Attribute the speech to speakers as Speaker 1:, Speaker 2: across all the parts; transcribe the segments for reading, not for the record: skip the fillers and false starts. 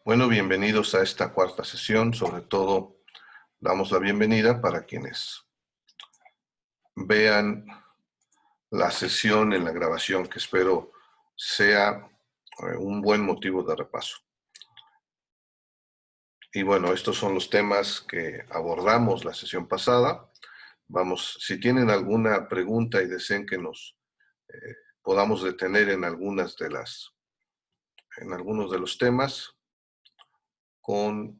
Speaker 1: Bueno, bienvenidos a esta cuarta sesión. Sobre todo, damos la bienvenida para quienes vean la sesión en la grabación, que espero sea un buen motivo de repaso. Y bueno, estos son los temas que abordamos la sesión pasada. Si tienen alguna pregunta y deseen que nos podamos detener en algunos de los temas, con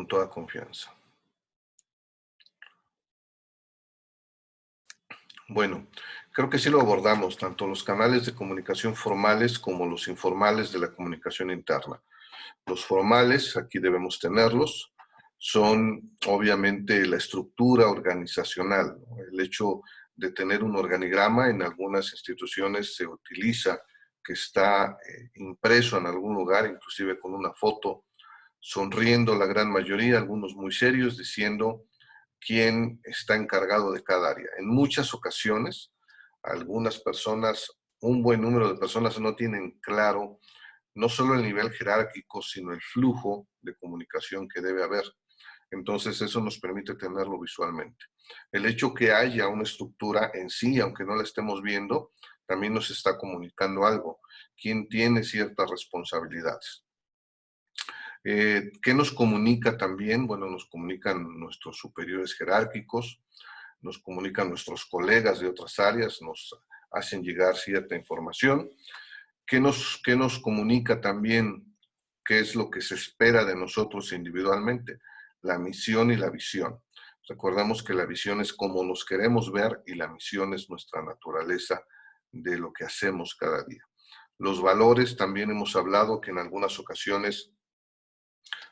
Speaker 1: toda confianza. Bueno, creo que sí lo abordamos, tanto los canales de comunicación formales como los informales de la comunicación interna. Los formales, aquí debemos tenerlos, son obviamente la estructura organizacional, ¿no? El hecho de tener un organigrama en algunas instituciones se utiliza, que está impreso en algún lugar, inclusive con una foto, sonriendo la gran mayoría, algunos muy serios, diciendo quién está encargado de cada área. En muchas ocasiones, algunas personas, un buen número de personas no tienen claro no solo el nivel jerárquico, sino el flujo de comunicación que debe haber. Entonces, eso nos permite tenerlo visualmente. El hecho que haya una estructura en sí, aunque no la estemos viendo, también nos está comunicando algo. ¿Quién tiene ciertas responsabilidades? ¿Qué nos comunica también? Bueno, nos comunican nuestros superiores jerárquicos, nos comunican nuestros colegas de otras áreas, nos hacen llegar cierta información. ¿Qué nos comunica también? ¿Qué es lo que se espera de nosotros individualmente? La misión y la visión. Recordamos que la visión es cómo nos queremos ver y la misión es nuestra naturaleza de lo que hacemos cada día. Los valores, también hemos hablado que en algunas ocasiones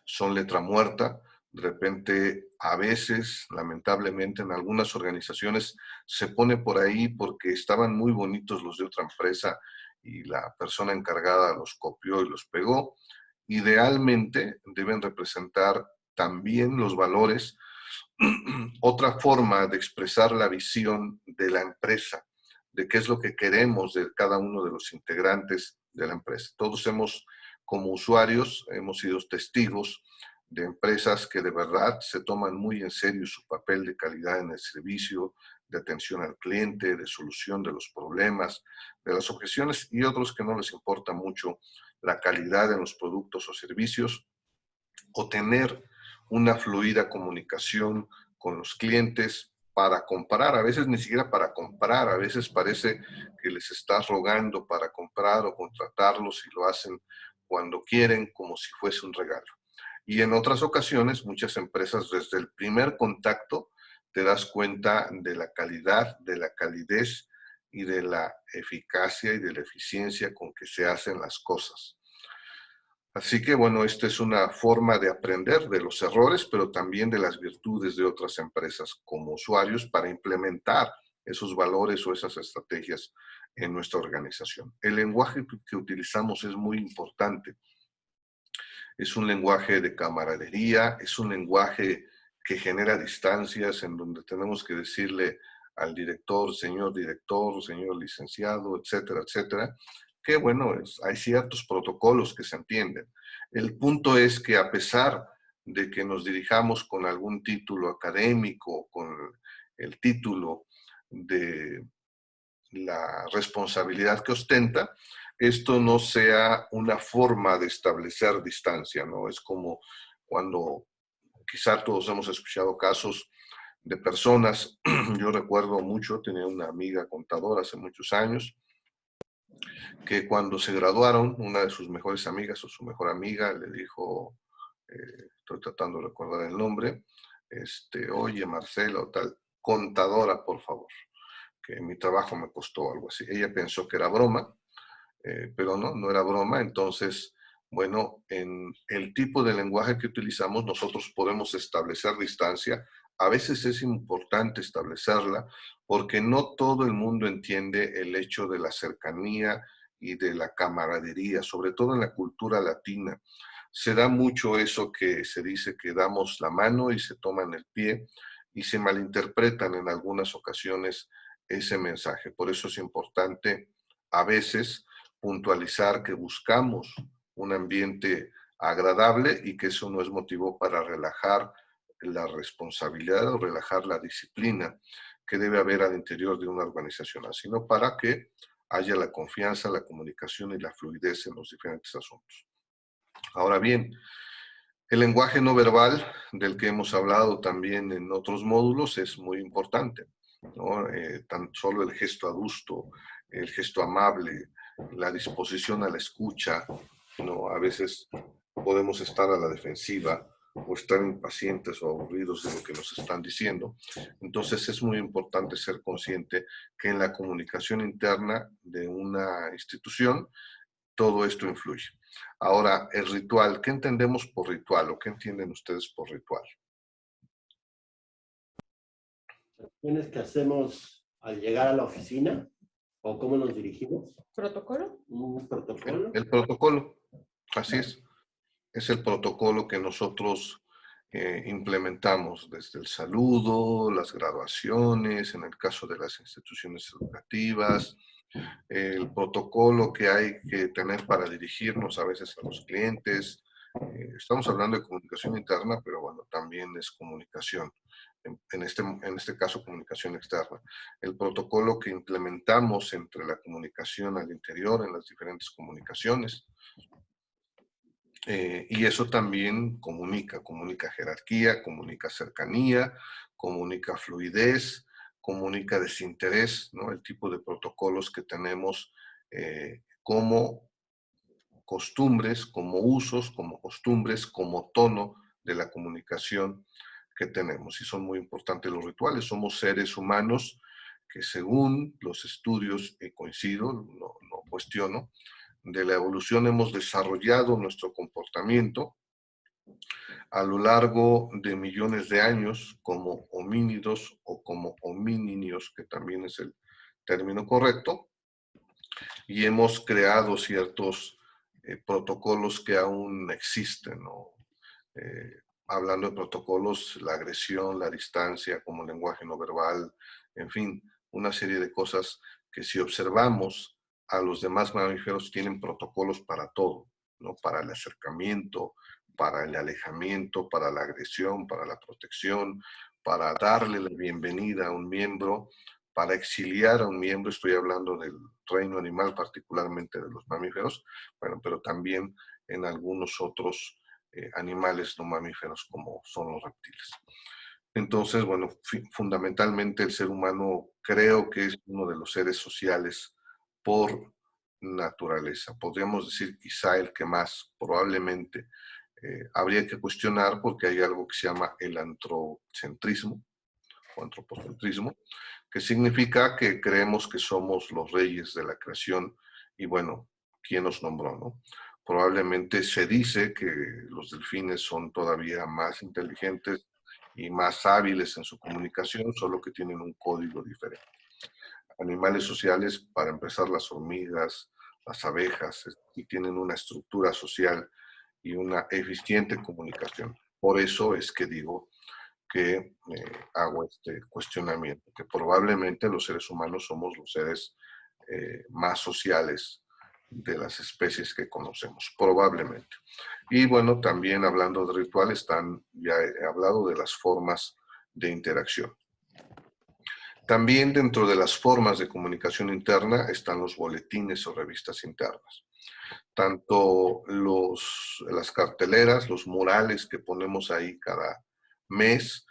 Speaker 1: son letra muerta. De repente, a veces, lamentablemente, en algunas organizaciones se pone por ahí porque estaban muy bonitos los de otra empresa y la persona encargada los copió y los pegó. Idealmente deben representar también los valores otra forma de expresar la visión de la empresa, de qué es lo que queremos de cada uno de los integrantes de la empresa. Todos como usuarios, hemos sido testigos de empresas que de verdad se toman muy en serio su papel de calidad en el servicio, de atención al cliente, de solución de los problemas, de las objeciones, y otros que no les importa mucho la calidad en los productos o servicios, o tener una fluida comunicación con los clientes para comprar, a veces ni siquiera para comprar, a veces parece que les estás rogando para comprar o contratarlos y lo hacen cuando quieren, como si fuese un regalo. Y en otras ocasiones, muchas empresas desde el primer contacto te das cuenta de la calidad, de la calidez y de la eficacia y de la eficiencia con que se hacen las cosas. Así que bueno, esta es una forma de aprender de los errores, pero también de las virtudes de otras empresas como usuarios para implementar esos valores o esas estrategias en nuestra organización. El lenguaje que utilizamos es muy importante. Es un lenguaje de camaradería, es un lenguaje que genera distancias en donde tenemos que decirle al director, señor licenciado, etcétera, etcétera, que bueno, hay ciertos protocolos que se entienden. El punto es que a pesar de que nos dirijamos con algún título académico, con el título de la responsabilidad que ostenta, esto no sea una forma de establecer distancia, ¿no? Es como cuando quizá todos hemos escuchado casos de personas, yo recuerdo mucho, tenía una amiga contadora hace muchos años, que cuando se graduaron, una de sus mejores amigas o su mejor amiga le dijo, estoy tratando de recordar el nombre, oye Marcela o tal, contadora, por favor, que mi trabajo me costó algo así. Ella pensó que era broma, pero no, no era broma. Entonces, bueno, en el tipo de lenguaje que utilizamos, nosotros podemos establecer distancia. A veces es importante establecerla porque no todo el mundo entiende el hecho de la cercanía y de la camaradería, sobre todo en la cultura latina. Se da mucho eso que se dice que damos la mano y se toman el pie, y se malinterpretan en algunas ocasiones ese mensaje. Por eso es importante a veces puntualizar que buscamos un ambiente agradable y que eso no es motivo para relajar la responsabilidad o relajar la disciplina que debe haber al interior de una organización, sino para que haya la confianza, la comunicación y la fluidez en los diferentes asuntos. Ahora bien, el lenguaje no verbal, del que hemos hablado también en otros módulos, es muy importante, ¿no? Tan solo el gesto adusto, el gesto amable, la disposición a la escucha, ¿no? A veces podemos estar a la defensiva o estar impacientes o aburridos de lo que nos están diciendo. Entonces es muy importante ser consciente que en la comunicación interna de una institución todo esto influye. Ahora, el ritual, ¿qué entendemos por ritual o qué entienden ustedes por ritual?
Speaker 2: ¿Acciones que hacemos al llegar a la oficina o cómo nos dirigimos?
Speaker 3: ¿Protocolo?
Speaker 2: ¿Un protocolo?
Speaker 1: El protocolo, así es. Es el protocolo que nosotros implementamos desde el saludo, las graduaciones, en el caso de las instituciones educativas, el protocolo que hay que tener para dirigirnos a veces a los clientes. Estamos hablando de comunicación interna, pero bueno, también es comunicación, en este caso comunicación externa. El protocolo que implementamos entre la comunicación al interior, en las diferentes comunicaciones, y eso también comunica jerarquía, comunica cercanía, comunica fluidez, comunica desinterés, ¿no? El tipo de protocolos que tenemos como costumbres, como usos, como costumbres, como tono de la comunicación que tenemos. Y son muy importantes los rituales. Somos seres humanos que según los estudios, coincido, no cuestiono, de la evolución hemos desarrollado nuestro comportamiento a lo largo de millones de años como homínidos o como homíninios, que también es el término correcto, y hemos creado ciertos protocolos que aún existen, ¿no? Hablando de protocolos, la agresión, la distancia, como lenguaje no verbal, en fin, una serie de cosas que si observamos a los demás mamíferos tienen protocolos para todo, ¿no? Para el acercamiento, para el alejamiento, para la agresión, para la protección, para darle la bienvenida a un miembro, para exiliar a un miembro, estoy hablando del reino animal, particularmente de los mamíferos, bueno, pero también en algunos otros animales no mamíferos como son los reptiles. Entonces, bueno, fundamentalmente el ser humano creo que es uno de los seres sociales por naturaleza. Podríamos decir quizá el que más, probablemente. Habría que cuestionar porque hay algo que se llama el antropocentrismo o antropocentrismo, que significa que creemos que somos los reyes de la creación y bueno, ¿quién nos nombró, no? Probablemente se dice que los delfines son todavía más inteligentes y más hábiles en su comunicación, solo que tienen un código diferente. Animales sociales, para empezar, las hormigas, las abejas, y tienen una estructura social y una eficiente comunicación. Por eso es que digo que hago este cuestionamiento, que probablemente los seres humanos somos los seres más sociales de las especies que conocemos, probablemente. Y bueno, también hablando de rituales, ya he hablado de las formas de interacción. También dentro de las formas de comunicación interna están los boletines o revistas internas. Tanto las carteleras, los murales que ponemos ahí cada mes,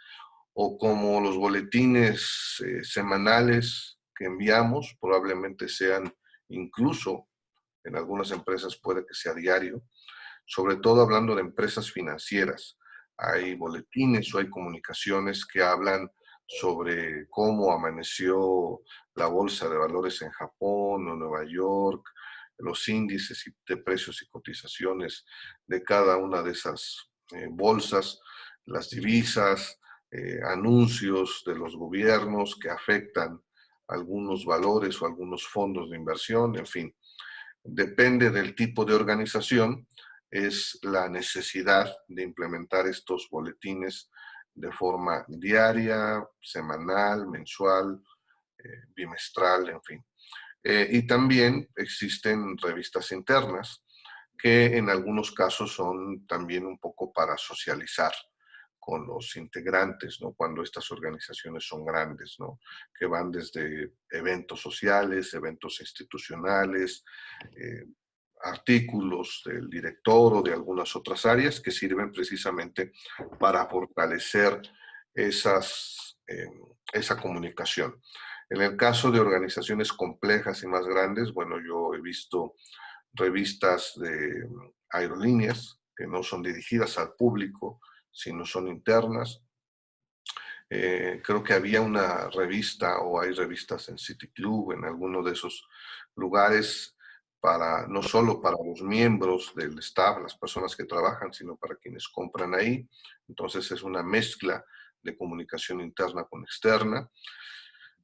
Speaker 1: o como los boletines semanales que enviamos, probablemente sean incluso, en algunas empresas puede que sea diario, sobre todo hablando de empresas financieras. Hay boletines o hay comunicaciones que hablan sobre cómo amaneció la bolsa de valores en Japón o Nueva York, los índices de precios y cotizaciones de cada una de esas bolsas, las divisas, anuncios de los gobiernos que afectan algunos valores o algunos fondos de inversión, en fin. Depende del tipo de organización, es la necesidad de implementar estos boletines de forma diaria, semanal, mensual, bimestral, en fin. Y también existen revistas internas que en algunos casos son también un poco para socializar con los integrantes, ¿no? Cuando estas organizaciones son grandes, ¿no? Que van desde eventos sociales, eventos institucionales, artículos del director o de algunas otras áreas que sirven precisamente para fortalecer esa comunicación. En el caso de organizaciones complejas y más grandes, bueno, yo he visto revistas de aerolíneas que no son dirigidas al público, sino son internas. Creo que había una revista o hay revistas en City Club, en alguno de esos lugares, para, no solo para los miembros del staff, las personas que trabajan, sino para quienes compran ahí. Entonces es una mezcla de comunicación interna con externa.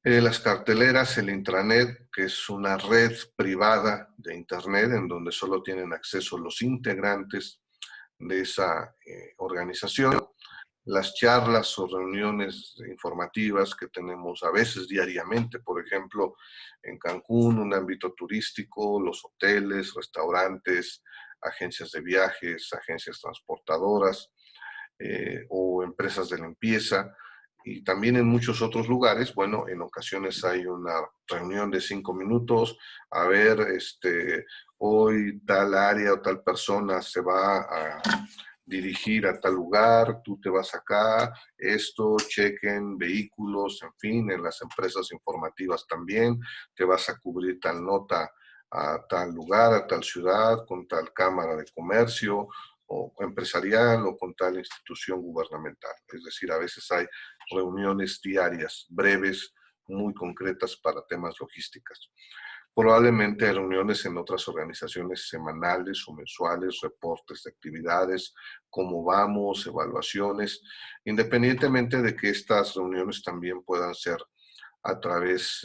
Speaker 1: Las carteleras, el intranet, que es una red privada de internet en donde solo tienen acceso los integrantes de esa organización. Las charlas o reuniones informativas que tenemos a veces diariamente, por ejemplo, en Cancún, un ámbito turístico, los hoteles, restaurantes, agencias de viajes, agencias transportadoras o empresas de limpieza. Y también en muchos otros lugares, bueno, en ocasiones hay una reunión de 5 minutos, a ver, hoy tal área o tal persona se va a dirigir a tal lugar, tú te vas acá, esto, chequen vehículos, en fin, en las empresas informativas también, te vas a cubrir tal nota a tal lugar, a tal ciudad, con tal cámara de comercio o empresarial o con tal institución gubernamental. Es decir, a veces hay reuniones diarias, breves, muy concretas para temas logísticos. Probablemente hay reuniones en otras organizaciones semanales o mensuales, reportes de actividades, cómo vamos, evaluaciones, independientemente de que estas reuniones también puedan ser a través,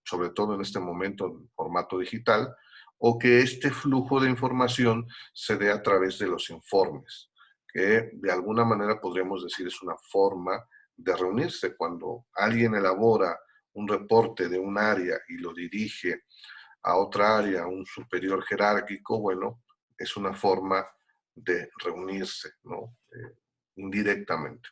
Speaker 1: sobre todo en este momento, en formato digital, o que este flujo de información se dé a través de los informes, que de alguna manera podríamos decir es una forma de reunirse. Cuando alguien elabora un reporte de un área y lo dirige a otra área, a un superior jerárquico, bueno, es una forma de reunirse, ¿no? Indirectamente.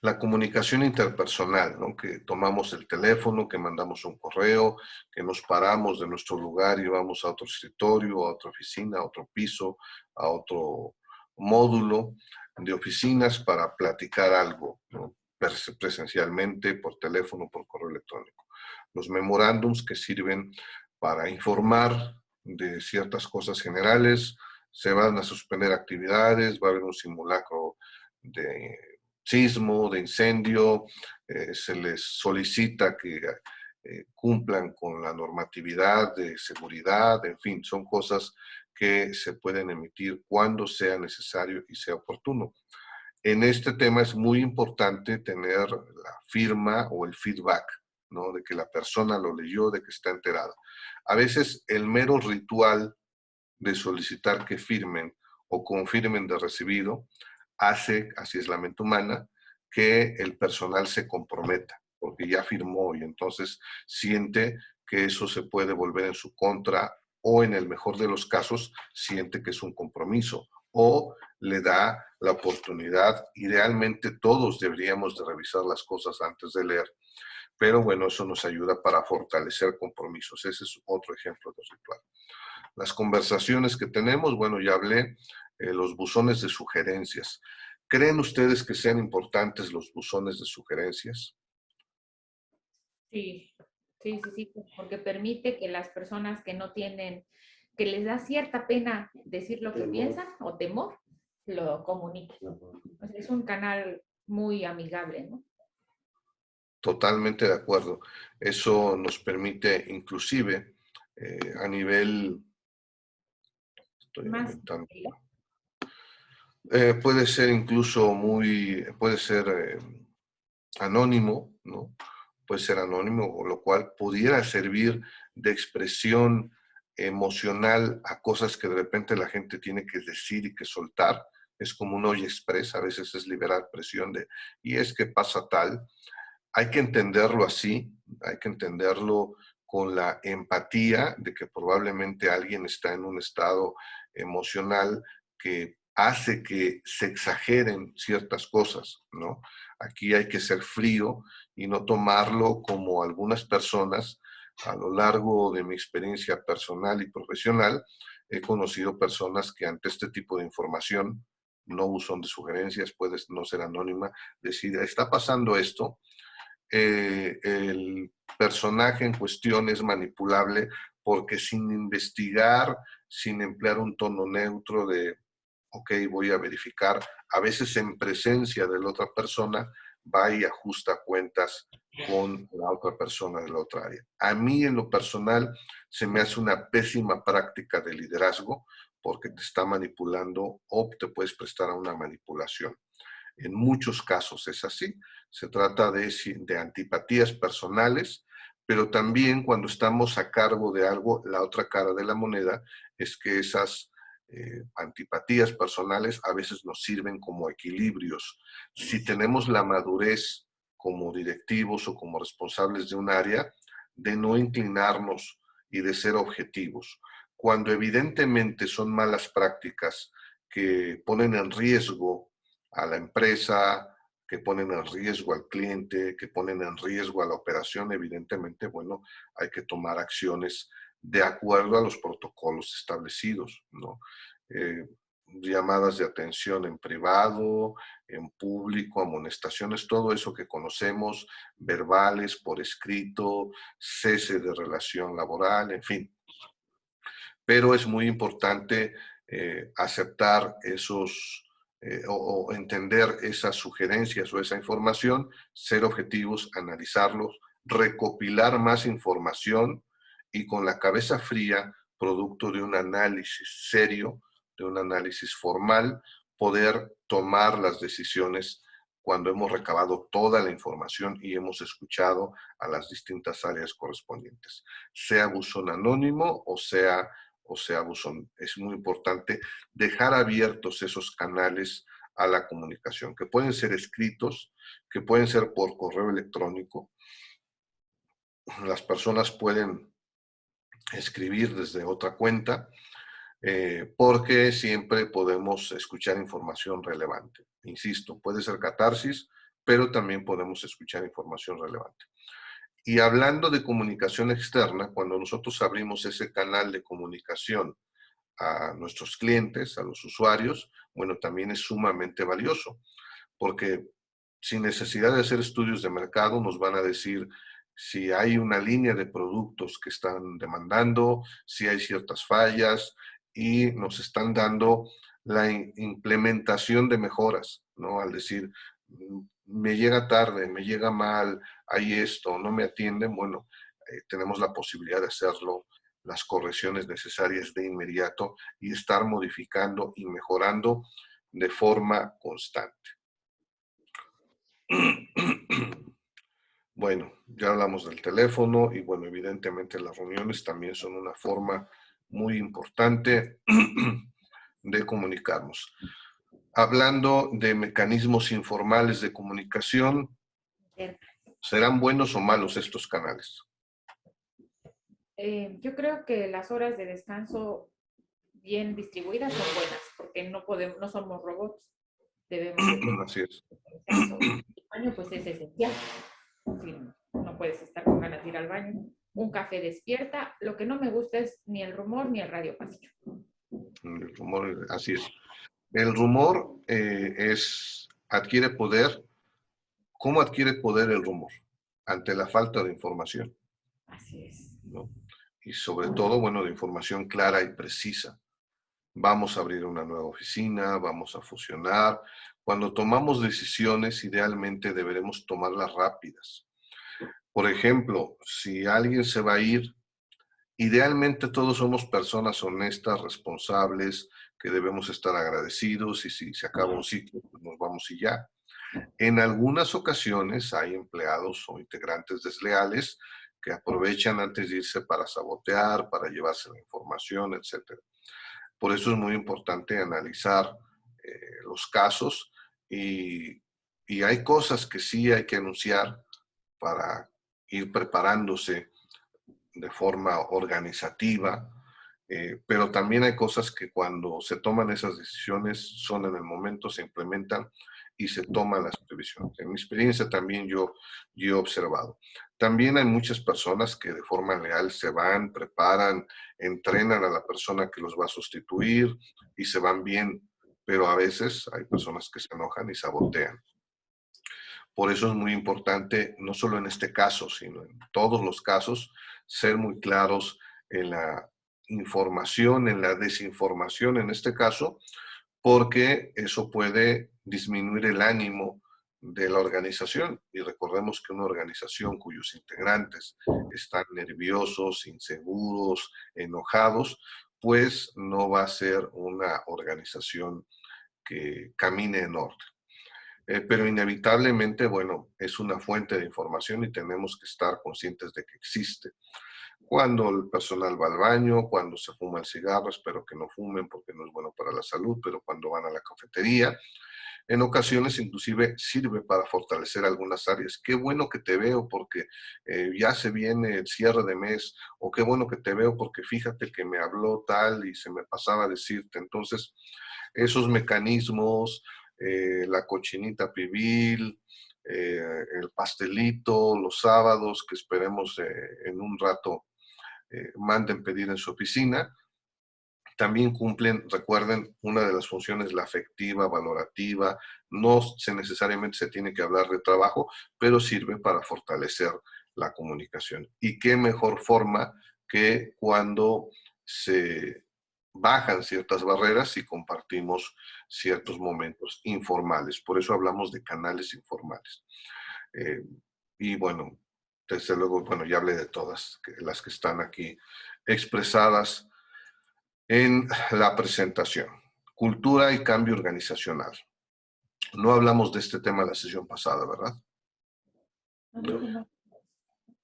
Speaker 1: La comunicación interpersonal, ¿no? Que tomamos el teléfono, que mandamos un correo, que nos paramos de nuestro lugar y vamos a otro escritorio, a otra oficina, a otro piso, a otro módulo de oficinas para platicar algo, ¿no? Presencialmente, por teléfono, por correo electrónico. Los memorándums que sirven para informar de ciertas cosas generales, se van a suspender actividades, va a haber un simulacro de sismo, de incendio, se les solicita que cumplan con la normatividad de seguridad, en fin, son cosas que se pueden emitir cuando sea necesario y sea oportuno. En este tema es muy importante tener la firma o el feedback, ¿no? De que la persona lo leyó, de que está enterada. A veces el mero ritual de solicitar que firmen o confirmen de recibido hace, así es la mente humana, que el personal se comprometa, porque ya firmó y entonces siente que eso se puede volver en su contra o en el mejor de los casos siente que es un compromiso o le da la oportunidad. Idealmente todos deberíamos de revisar las cosas antes de leer, pero bueno, eso nos ayuda para fortalecer compromisos. Ese es otro ejemplo de ritual. Las conversaciones que tenemos, bueno, ya hablé, los buzones de sugerencias. ¿Creen ustedes que sean importantes los buzones de sugerencias?
Speaker 3: Sí, sí, sí, sí, porque permite que las personas que no tienen, que les da cierta pena decir lo que piensan o temor, lo comuniquen. O sea, es un canal muy amigable, ¿no?
Speaker 1: Totalmente de acuerdo. Eso nos permite inclusive a nivel, estoy
Speaker 3: Más.
Speaker 1: aumentando, puede ser incluso puede ser anónimo, ¿no? Puede ser anónimo, lo cual pudiera servir de expresión emocional a cosas que de repente la gente tiene que decir y que soltar, es como un olla express, a veces es liberar presión y es que pasa tal. Hay que entenderlo así, hay que entenderlo con la empatía de que probablemente alguien está en un estado emocional que hace que se exageren ciertas cosas, ¿no? Aquí hay que ser frío y no tomarlo como algunas personas. A lo largo de mi experiencia personal y profesional, he conocido personas que ante este tipo de información, no buzón de sugerencias, puede no ser anónima, decir, está pasando esto, el personaje en cuestión es manipulable porque sin investigar, sin emplear un tono neutro de, ok, voy a verificar, a veces en presencia de la otra persona, va y ajusta cuentas con la otra persona de la otra área. A mí en lo personal se me hace una pésima práctica de liderazgo porque te está manipulando o te puedes prestar a una manipulación. En muchos casos es así. Se trata de antipatías personales, pero también cuando estamos a cargo de algo, la otra cara de la moneda es que esas antipatías personales a veces nos sirven como equilibrios. Si tenemos la madurez como directivos o como responsables de un área, de no inclinarnos y de ser objetivos. Cuando evidentemente son malas prácticas que ponen en riesgo a la empresa, que ponen en riesgo al cliente, que ponen en riesgo a la operación, evidentemente, bueno, hay que tomar acciones de acuerdo a los protocolos establecidos, ¿no? Llamadas de atención en privado, en público, amonestaciones, todo eso que conocemos, verbales, por escrito, cese de relación laboral, en fin. Pero es muy importante aceptar esos o entender esas sugerencias o esa información, ser objetivos, analizarlos, recopilar más información y con la cabeza fría, producto de un análisis serio, de un análisis formal, poder tomar las decisiones cuando hemos recabado toda la información y hemos escuchado a las distintas áreas correspondientes, sea buzón anónimo o sea buzón. Es muy importante dejar abiertos esos canales a la comunicación, que pueden ser escritos, que pueden ser por correo electrónico. Las personas pueden escribir desde otra cuenta, porque siempre podemos escuchar información relevante. Insisto, puede ser catarsis, pero también podemos escuchar información relevante. Y hablando de comunicación externa, cuando nosotros abrimos ese canal de comunicación a nuestros clientes, a los usuarios, bueno, también es sumamente valioso, porque sin necesidad de hacer estudios de mercado nos van a decir si hay una línea de productos que están demandando, si hay ciertas fallas y nos están dando la implementación de mejoras, ¿no? Al decir, me llega tarde, me llega mal, hay esto, no me atienden, bueno, tenemos la posibilidad de hacerlo, las correcciones necesarias de inmediato y estar modificando y mejorando de forma constante. Bueno, ya hablamos del teléfono y bueno, evidentemente las reuniones también son una forma muy importante de comunicarnos. Hablando de mecanismos informales de comunicación, ¿serán buenos o malos estos canales?
Speaker 3: Yo creo que las horas de descanso bien distribuidas son buenas, porque no somos robots, debemos de tener
Speaker 1: Así es.
Speaker 3: descanso. El baño pues es esencial, si no puedes estar con ganas de ir al baño. Un café despierta, lo que no me gusta es ni el rumor ni el radio pasillo.
Speaker 1: El rumor, así es. El rumor adquiere poder. ¿Cómo adquiere poder el rumor? Ante la falta de información,
Speaker 3: Así es.
Speaker 1: ¿no? Y sobre todo, bueno, de información clara y precisa. Vamos a abrir una nueva oficina, vamos a fusionar. Cuando tomamos decisiones, idealmente deberemos tomarlas rápidas. Por ejemplo, si alguien se va a ir, idealmente todos somos personas honestas, responsables, que debemos estar agradecidos y si se acaba un ciclo, pues nos vamos y ya. En algunas ocasiones hay empleados o integrantes desleales que aprovechan antes de irse para sabotear, para llevarse la información, etc. Por eso es muy importante analizar los casos y hay cosas que sí hay que anunciar para ir preparándose de forma organizativa, pero también hay cosas que cuando se toman esas decisiones son en el momento, se implementan y se toman las previsiones. En mi experiencia también yo he observado. También hay muchas personas que de forma leal se van, preparan, entrenan a la persona que los va a sustituir y se van bien, pero a veces hay personas que se enojan y sabotean. Por eso es muy importante, no solo en este caso, sino en todos los casos, ser muy claros en la información, en la desinformación en este caso, porque eso puede disminuir el ánimo de la organización. Y recordemos que una organización cuyos integrantes están nerviosos, inseguros, enojados, pues no va a ser una organización que camine en orden. Pero inevitablemente, bueno, es una fuente de información y tenemos que estar conscientes de que existe. Cuando el personal va al baño, cuando se fuma el cigarro, espero que no fumen porque no es bueno para la salud, pero cuando van a la cafetería, en ocasiones inclusive sirve para fortalecer algunas áreas. Qué bueno que te veo porque ya se viene el cierre de mes, o qué bueno que te veo porque fíjate que me habló tal y se me pasaba a decirte. Entonces, esos mecanismos, la cochinita pibil, el pastelito, los sábados, que esperemos en un rato manden pedir en su oficina, también cumplen, recuerden, una de las funciones, la afectiva, valorativa. No necesariamente se tiene que hablar de trabajo, pero sirve para fortalecer la comunicación. Y qué mejor forma que cuando se bajan ciertas barreras y compartimos ciertos momentos informales. Por eso hablamos de canales informales. Y bueno, desde luego, bueno, ya hablé de todas las que están aquí expresadas en la presentación. Cultura y cambio organizacional. No hablamos de este tema en la sesión pasada, ¿verdad?
Speaker 2: No.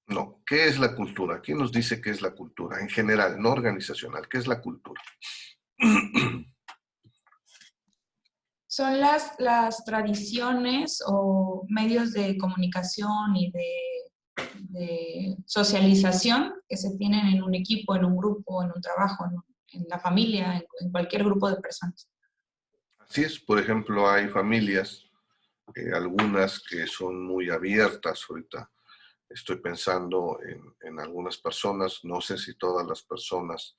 Speaker 1: No. ¿Qué es la cultura? ¿Quién nos dice qué es la cultura? En general, no organizacional. ¿Qué es la cultura?
Speaker 4: Son las tradiciones o medios de comunicación y de socialización que se tienen en un equipo, en un grupo, en un trabajo, en la familia, en cualquier grupo de personas.
Speaker 1: Así es. Por ejemplo, hay familias, algunas que son muy abiertas ahorita. Estoy pensando en algunas personas, no sé si todas las personas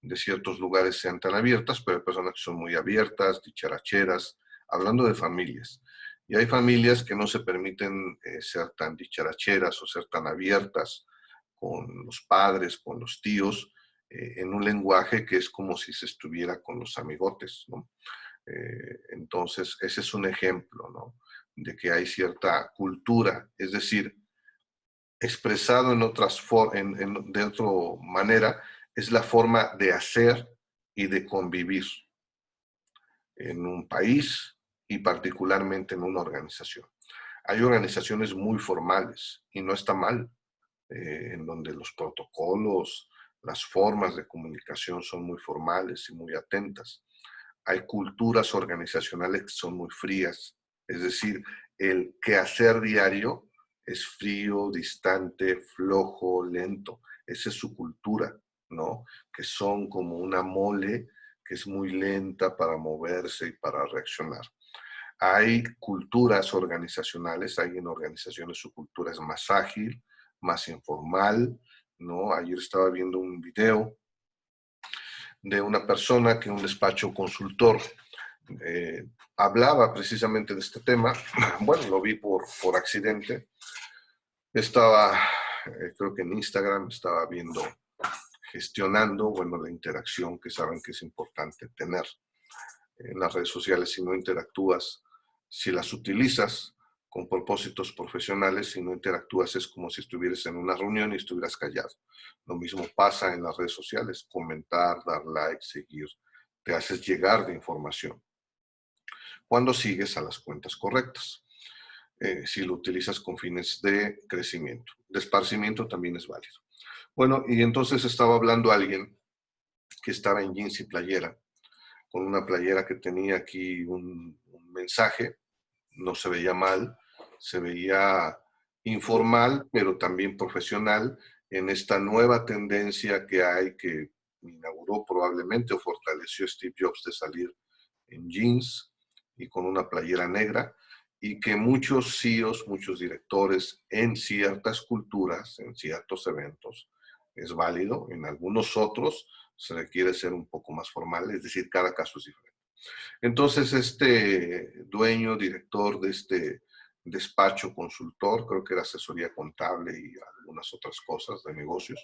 Speaker 1: de ciertos lugares sean tan abiertas, pero hay personas que son muy abiertas, dicharacheras, hablando de familias. Y hay familias que no se permiten ser tan dicharacheras o ser tan abiertas con los padres, con los tíos, en un lenguaje que es como si se estuviera con los amigotes, ¿no? Entonces, ese es un ejemplo, ¿no? De que hay cierta cultura, es decir, expresado en de otra manera, es la forma de hacer y de convivir en un país y particularmente en una organización. Hay organizaciones muy formales y no está mal, en donde los protocolos, las formas de comunicación son muy formales y muy atentas. Hay culturas organizacionales que son muy frías, es decir, el quehacer diario es frío, distante, flojo, lento. Esa es su cultura, ¿no? Que son como una mole que es muy lenta para moverse y para reaccionar. Hay culturas organizacionales, hay en organizaciones su cultura es más ágil, más informal, ¿no? Ayer estaba viendo un video de una persona que en un despacho consultor hablaba precisamente de este tema. Bueno, lo vi por accidente. Estaba, creo que en Instagram, estaba viendo, gestionando, bueno, la interacción que saben que es importante tener en las redes sociales. Si no interactúas, si las utilizas con propósitos profesionales, si no interactúas es como si estuvieras en una reunión y estuvieras callado. Lo mismo pasa en las redes sociales, comentar, dar like, seguir, te haces llegar de información cuando sigues a las cuentas correctas. Si lo utilizas con fines de crecimiento. De esparcimiento también es válido. Bueno, y entonces estaba hablando alguien que estaba en jeans y playera con una playera que tenía aquí un mensaje. No se veía mal, se veía informal, pero también profesional en esta nueva tendencia que hay, que inauguró probablemente o fortaleció Steve Jobs, de salir en jeans y con una playera negra, y que muchos CEOs, muchos directores en ciertas culturas, en ciertos eventos, es válido. En algunos otros se requiere ser un poco más formal, es decir, cada caso es diferente. Entonces, este dueño, director de este despacho consultor, creo que era asesoría contable y algunas otras cosas de negocios,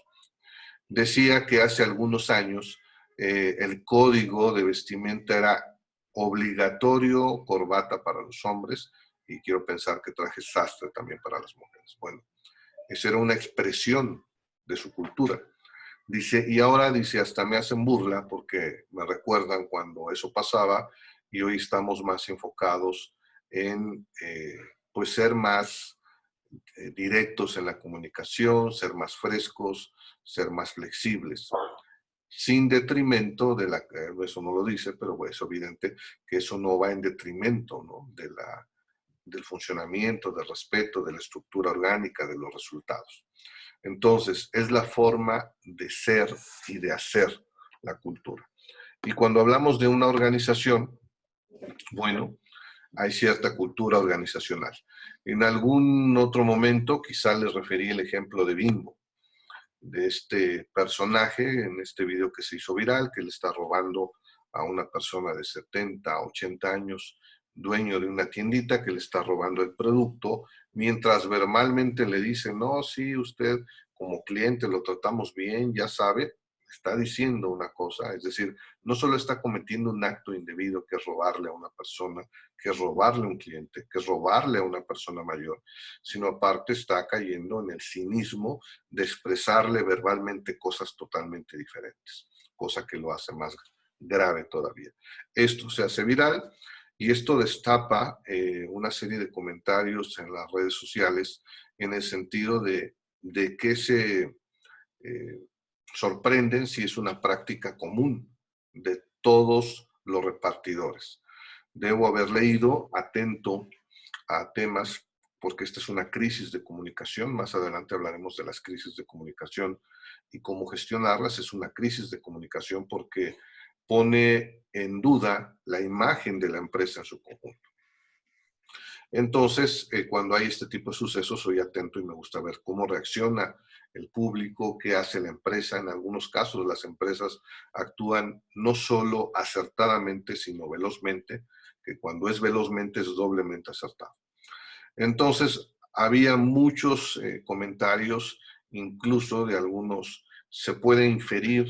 Speaker 1: decía que hace algunos años el código de vestimenta era obligatorio corbata para los hombres, y quiero pensar que traje sastre también para las mujeres. Bueno, esa era una expresión de su cultura. Dice, y ahora dice, hasta me hacen burla porque me recuerdan cuando eso pasaba, y hoy estamos más enfocados en pues ser más directos en la comunicación, ser más frescos, ser más flexibles, sin detrimento de la, eso no lo dice, pero es evidente que eso no va en detrimento, ¿no?, del funcionamiento, del respeto, de la estructura orgánica, de los resultados. Entonces, es la forma de ser y de hacer la cultura. Y cuando hablamos de una organización, bueno, hay cierta cultura organizacional. En algún otro momento, quizá les referí el ejemplo de Bimbo, de este personaje en este video que se hizo viral, que le está robando a una persona de 70, 80 años, dueño de una tiendita, que le está robando el producto, mientras verbalmente le dice, no, sí, usted como cliente lo tratamos bien, ya sabe, está diciendo una cosa, es decir, no solo está cometiendo un acto indebido, que es robarle a una persona, que es robarle a un cliente, que es robarle a una persona mayor, sino aparte está cayendo en el cinismo de expresarle verbalmente cosas totalmente diferentes, cosa que lo hace más grave todavía. Esto se hace viral y esto destapa una serie de comentarios en las redes sociales, en el sentido de que se sorprenden si es una práctica común de todos los repartidores. Debo haber leído atento a temas, porque esta es una crisis de comunicación. Más adelante hablaremos de las crisis de comunicación y cómo gestionarlas. Es una crisis de comunicación porque pone en duda la imagen de la empresa en su conjunto. Entonces, cuando hay este tipo de sucesos, soy atento y me gusta ver cómo reacciona el público, qué hace la empresa. En algunos casos, las empresas actúan no solo acertadamente, sino velozmente, que cuando es velozmente es doblemente acertado. Entonces, había muchos comentarios, incluso de algunos, se puede inferir,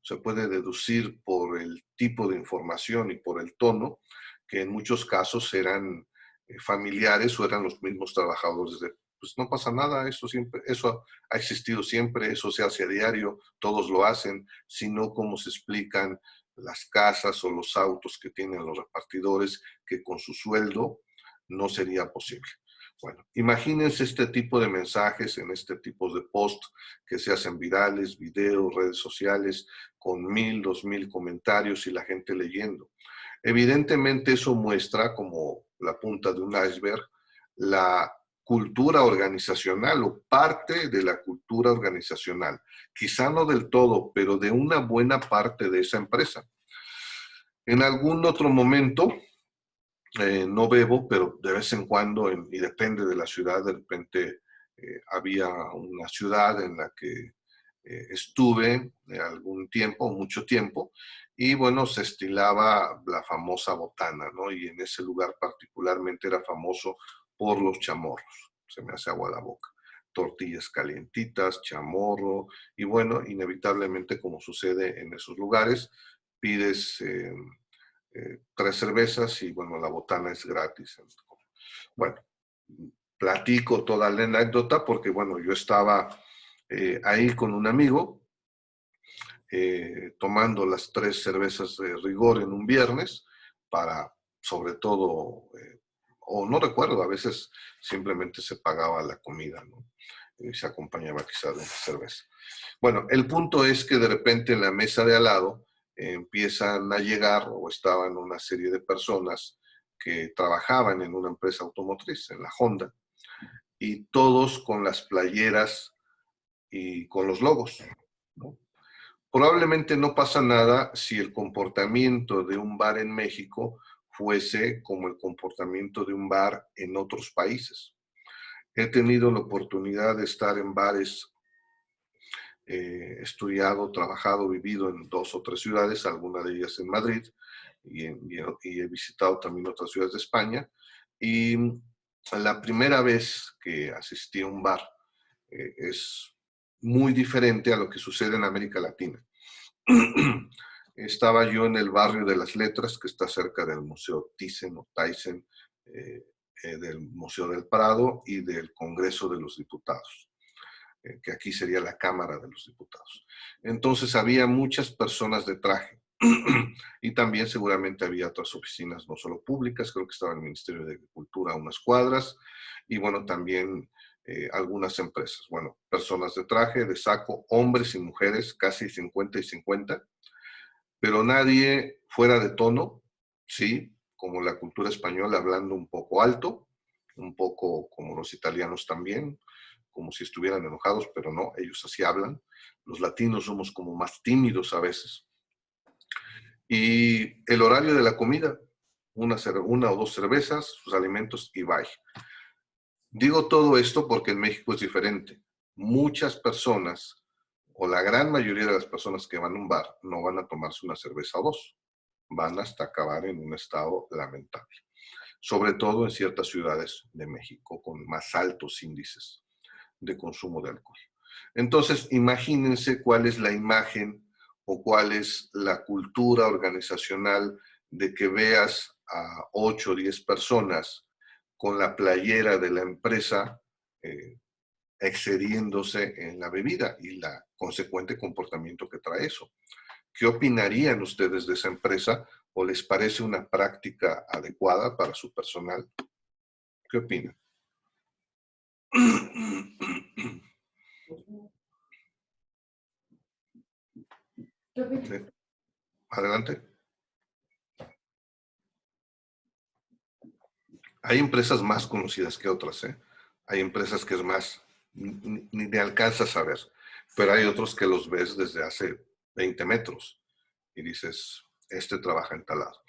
Speaker 1: se puede deducir por el tipo de información y por el tono, que en muchos casos eran familiares o eran los mismos trabajadores de, pues no pasa nada, eso siempre, eso ha existido siempre, eso se hace a diario, todos lo hacen, sino cómo se explican las casas o los autos que tienen los repartidores, que con su sueldo no sería posible. Bueno, imagínense este tipo de mensajes en este tipo de post que se hacen virales, videos, redes sociales, con 1000, 2000 comentarios y la gente leyendo. Evidentemente eso muestra, como la punta de un iceberg, la cultura organizacional o parte de la cultura organizacional. Quizá no del todo, pero de una buena parte de esa empresa. En algún otro momento, no bebo, pero de vez en cuando, y depende de la ciudad, de repente había una ciudad en la que estuve algún tiempo, mucho tiempo, y bueno, se estilaba la famosa botana, ¿no? Y en ese lugar particularmente era famoso por los chamorros. Se me hace agua la boca. Tortillas calientitas, chamorro, y bueno, inevitablemente, como sucede en esos lugares, pides 3 cervezas y bueno, la botana es gratis. Bueno, platico toda la anécdota porque bueno, yo estaba ahí con un amigo tomando las 3 cervezas de rigor en un viernes para, sobre todo, o no recuerdo, a veces simplemente se pagaba la comida, ¿no? Y se acompañaba quizá de una cerveza. Bueno, el punto es que de repente en la mesa de al lado empiezan a llegar, o estaban una serie de personas que trabajaban en una empresa automotriz, en la Honda, y todos con las playeras y con los logos, ¿no? Probablemente no pasa nada si el comportamiento de un bar en México fuese como el comportamiento de un bar en otros países. He tenido la oportunidad de estar en bares, estudiado, trabajado, vivido en 2 o 3 ciudades, algunas de ellas en Madrid, y he visitado también otras ciudades de España. Y la primera vez que asistí a un bar es muy diferente a lo que sucede en América Latina. Estaba yo en el barrio de las Letras, que está cerca del Museo Thyssen o Thyssen, del Museo del Prado y del Congreso de los Diputados, que aquí sería la Cámara de los Diputados. Entonces había muchas personas de traje y también seguramente había otras oficinas, no solo públicas, creo que estaba el Ministerio de Agricultura a unas cuadras, y bueno, también algunas empresas. Bueno, personas de traje, de saco, hombres y mujeres, casi 50 y 50, pero nadie fuera de tono, sí, como la cultura española, hablando un poco alto, un poco como los italianos también, como si estuvieran enojados, pero no, ellos así hablan. Los latinos somos como más tímidos a veces. Y el horario de la comida, una o 2 cervezas, sus alimentos y bye. Digo todo esto porque en México es diferente. Muchas personas, o la gran mayoría de las personas que van a un bar, no van a tomarse una cerveza o 2. Van hasta acabar en un estado lamentable. Sobre todo en ciertas ciudades de México con más altos índices de consumo de alcohol. Entonces, imagínense cuál es la imagen o cuál es la cultura organizacional de que veas a 8 o 10 personas con la playera de la empresa excediéndose en la bebida y la consecuente comportamiento que trae eso. ¿Qué opinarían ustedes de esa empresa o les parece una práctica adecuada para su personal? ¿Qué opinan?
Speaker 3: ¿Qué opinas?
Speaker 1: Sí. Adelante. Hay empresas más conocidas que otras, ¿eh? Hay empresas que es más, ni te alcanzas a ver, pero hay otros que los ves desde hace 20 metros y dices, este trabaja en tal lado.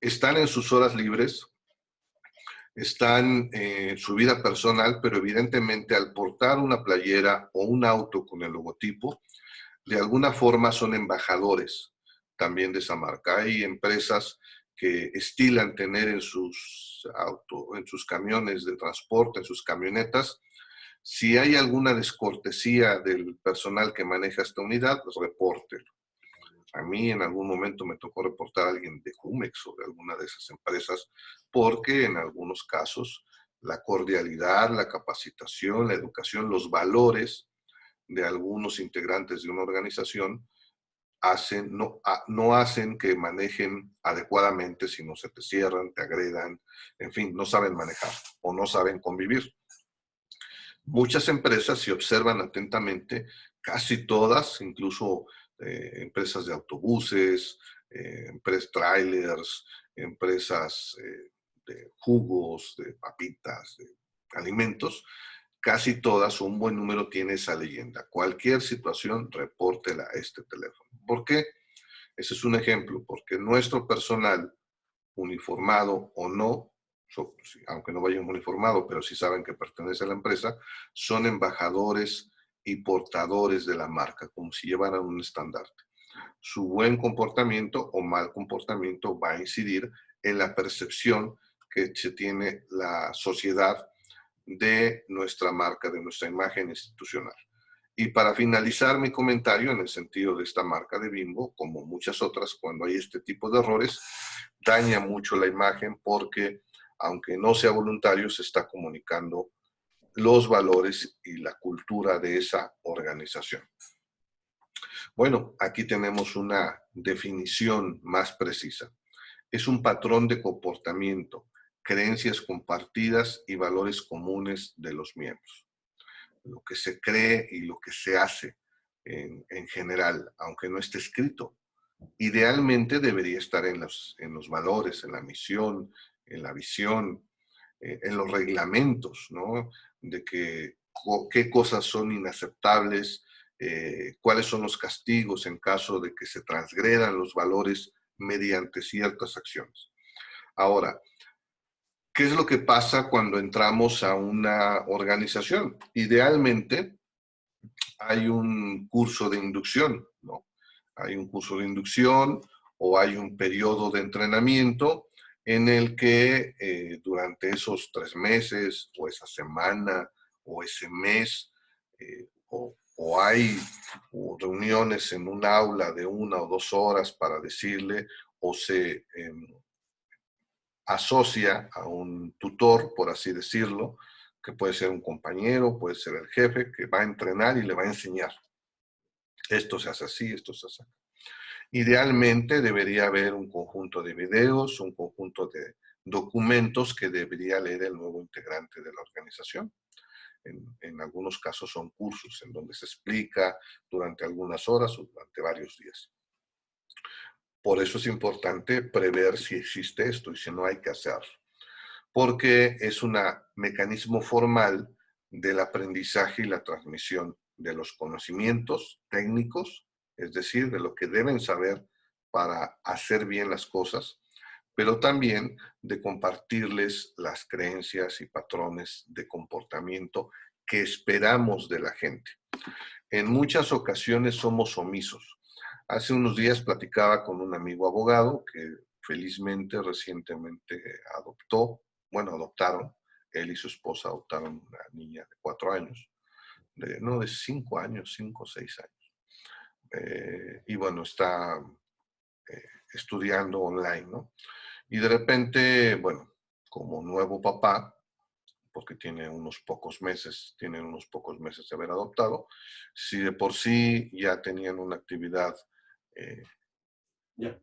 Speaker 1: Están en sus horas libres, están en su vida personal, pero evidentemente al portar una playera o un auto con el logotipo, de alguna forma son embajadores también de esa marca. Hay empresas que estilan tener en sus camiones de transporte, en sus camionetas, si hay alguna descortesía del personal que maneja esta unidad, pues repórtelo. A mí en algún momento me tocó reportar a alguien de Jumex o de alguna de esas empresas, porque en algunos casos la cordialidad, la capacitación, la educación, los valores de algunos integrantes de una organización no hacen que manejen adecuadamente, sino se te cierran, te agredan, en fin, no saben manejar o no saben convivir. Muchas empresas, si observan atentamente, casi todas, incluso empresas de autobuses, empresas trailers, empresas de jugos, de papitas, de alimentos, casi todas, un buen número tiene esa leyenda. Cualquier situación, repórtela a este teléfono. ¿Por qué? Ese es un ejemplo, porque nuestro personal, uniformado o no, aunque no vayan uniformado, pero sí saben que pertenece a la empresa, son embajadores y portadores de la marca, como si llevaran un estandarte. Su buen comportamiento o mal comportamiento va a incidir en la percepción que se tiene la sociedad de nuestra marca, de nuestra imagen institucional. Y para finalizar mi comentario en el sentido de esta marca de Bimbo, como muchas otras, cuando hay este tipo de errores, daña mucho la imagen porque, aunque no sea voluntario, se está comunicando los valores y la cultura de esa organización. Bueno, aquí tenemos una definición más precisa. Es un patrón de comportamiento, creencias compartidas y valores comunes de los miembros. Lo que se cree y lo que se hace en general, aunque no esté escrito. Idealmente debería estar en los valores, en la misión, en la visión, en los reglamentos, ¿no? De qué cosas son inaceptables, cuáles son los castigos en caso de que se transgredan los valores mediante ciertas acciones. Ahora, ¿qué es lo que pasa cuando entramos a una organización? Idealmente hay un curso de inducción, ¿no? Hay un curso de inducción o hay un periodo de entrenamiento en el que durante esos 3 meses o esa semana o ese mes o hay reuniones en un aula de 1 o 2 horas para decirle o se asocia a un tutor, por así decirlo, que puede ser un compañero, puede ser el jefe, que va a entrenar y le va a enseñar. Esto se hace así, esto se hace así. Idealmente debería haber un conjunto de videos, un conjunto de documentos que debería leer el nuevo integrante de la organización. En algunos casos son cursos en donde se explica durante algunas horas o durante varios días. Por eso es importante prever si existe esto y si no hay que hacerlo, porque es un mecanismo formal del aprendizaje y la transmisión de los conocimientos técnicos, es decir, de lo que deben saber para hacer bien las cosas, pero también de compartirles las creencias y patrones de comportamiento que esperamos de la gente. En muchas ocasiones somos omisos. Hace unos días platicaba con un amigo abogado que felizmente recientemente adoptaron, él y su esposa adoptaron una niña de 4 años, de 5 años, 5 o 6 años. Y bueno, está estudiando online, ¿no? Y de repente, bueno, como nuevo papá, porque tienen unos pocos meses de haber adoptado, si de por sí ya tenían una actividad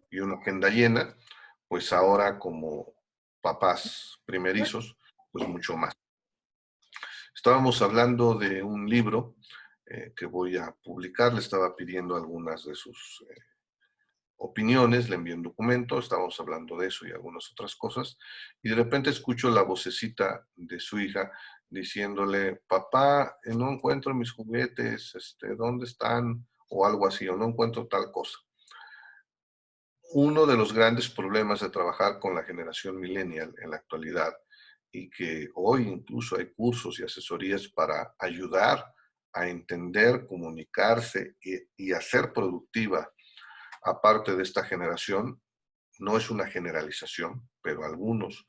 Speaker 1: y una agenda llena, pues ahora como papás primerizos, pues mucho más. Estábamos hablando de un libro que voy a publicar, le estaba pidiendo algunas de sus opiniones, le envié un documento, estábamos hablando de eso y algunas otras cosas, y de repente escucho la vocecita de su hija diciéndole, papá, no encuentro mis juguetes, ¿dónde están? O algo así, o no encuentro tal cosa. Uno de los grandes problemas de trabajar con la generación millennial en la actualidad, y que hoy incluso hay cursos y asesorías para ayudar a entender, comunicarse y hacer productiva aparte de esta generación, no es una generalización, pero algunos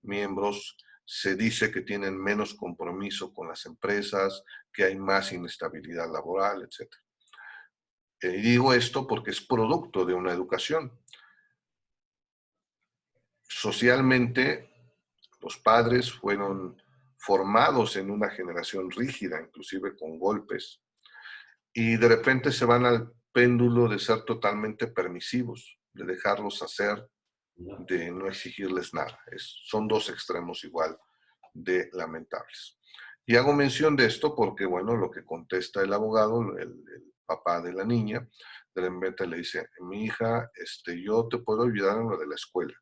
Speaker 1: miembros se dice que tienen menos compromiso con las empresas, que hay más inestabilidad laboral, etc. Y digo esto porque es producto de una educación. Socialmente, los padres fueron formados en una generación rígida, inclusive con golpes, y de repente se van al péndulo de ser totalmente permisivos, de dejarlos hacer, de no exigirles nada. Son 2 extremos igual de lamentables. Y hago mención de esto porque, bueno, lo que contesta el abogado, el papá de la niña, de repente le dice, mi hija, yo te puedo ayudar en lo de la escuela,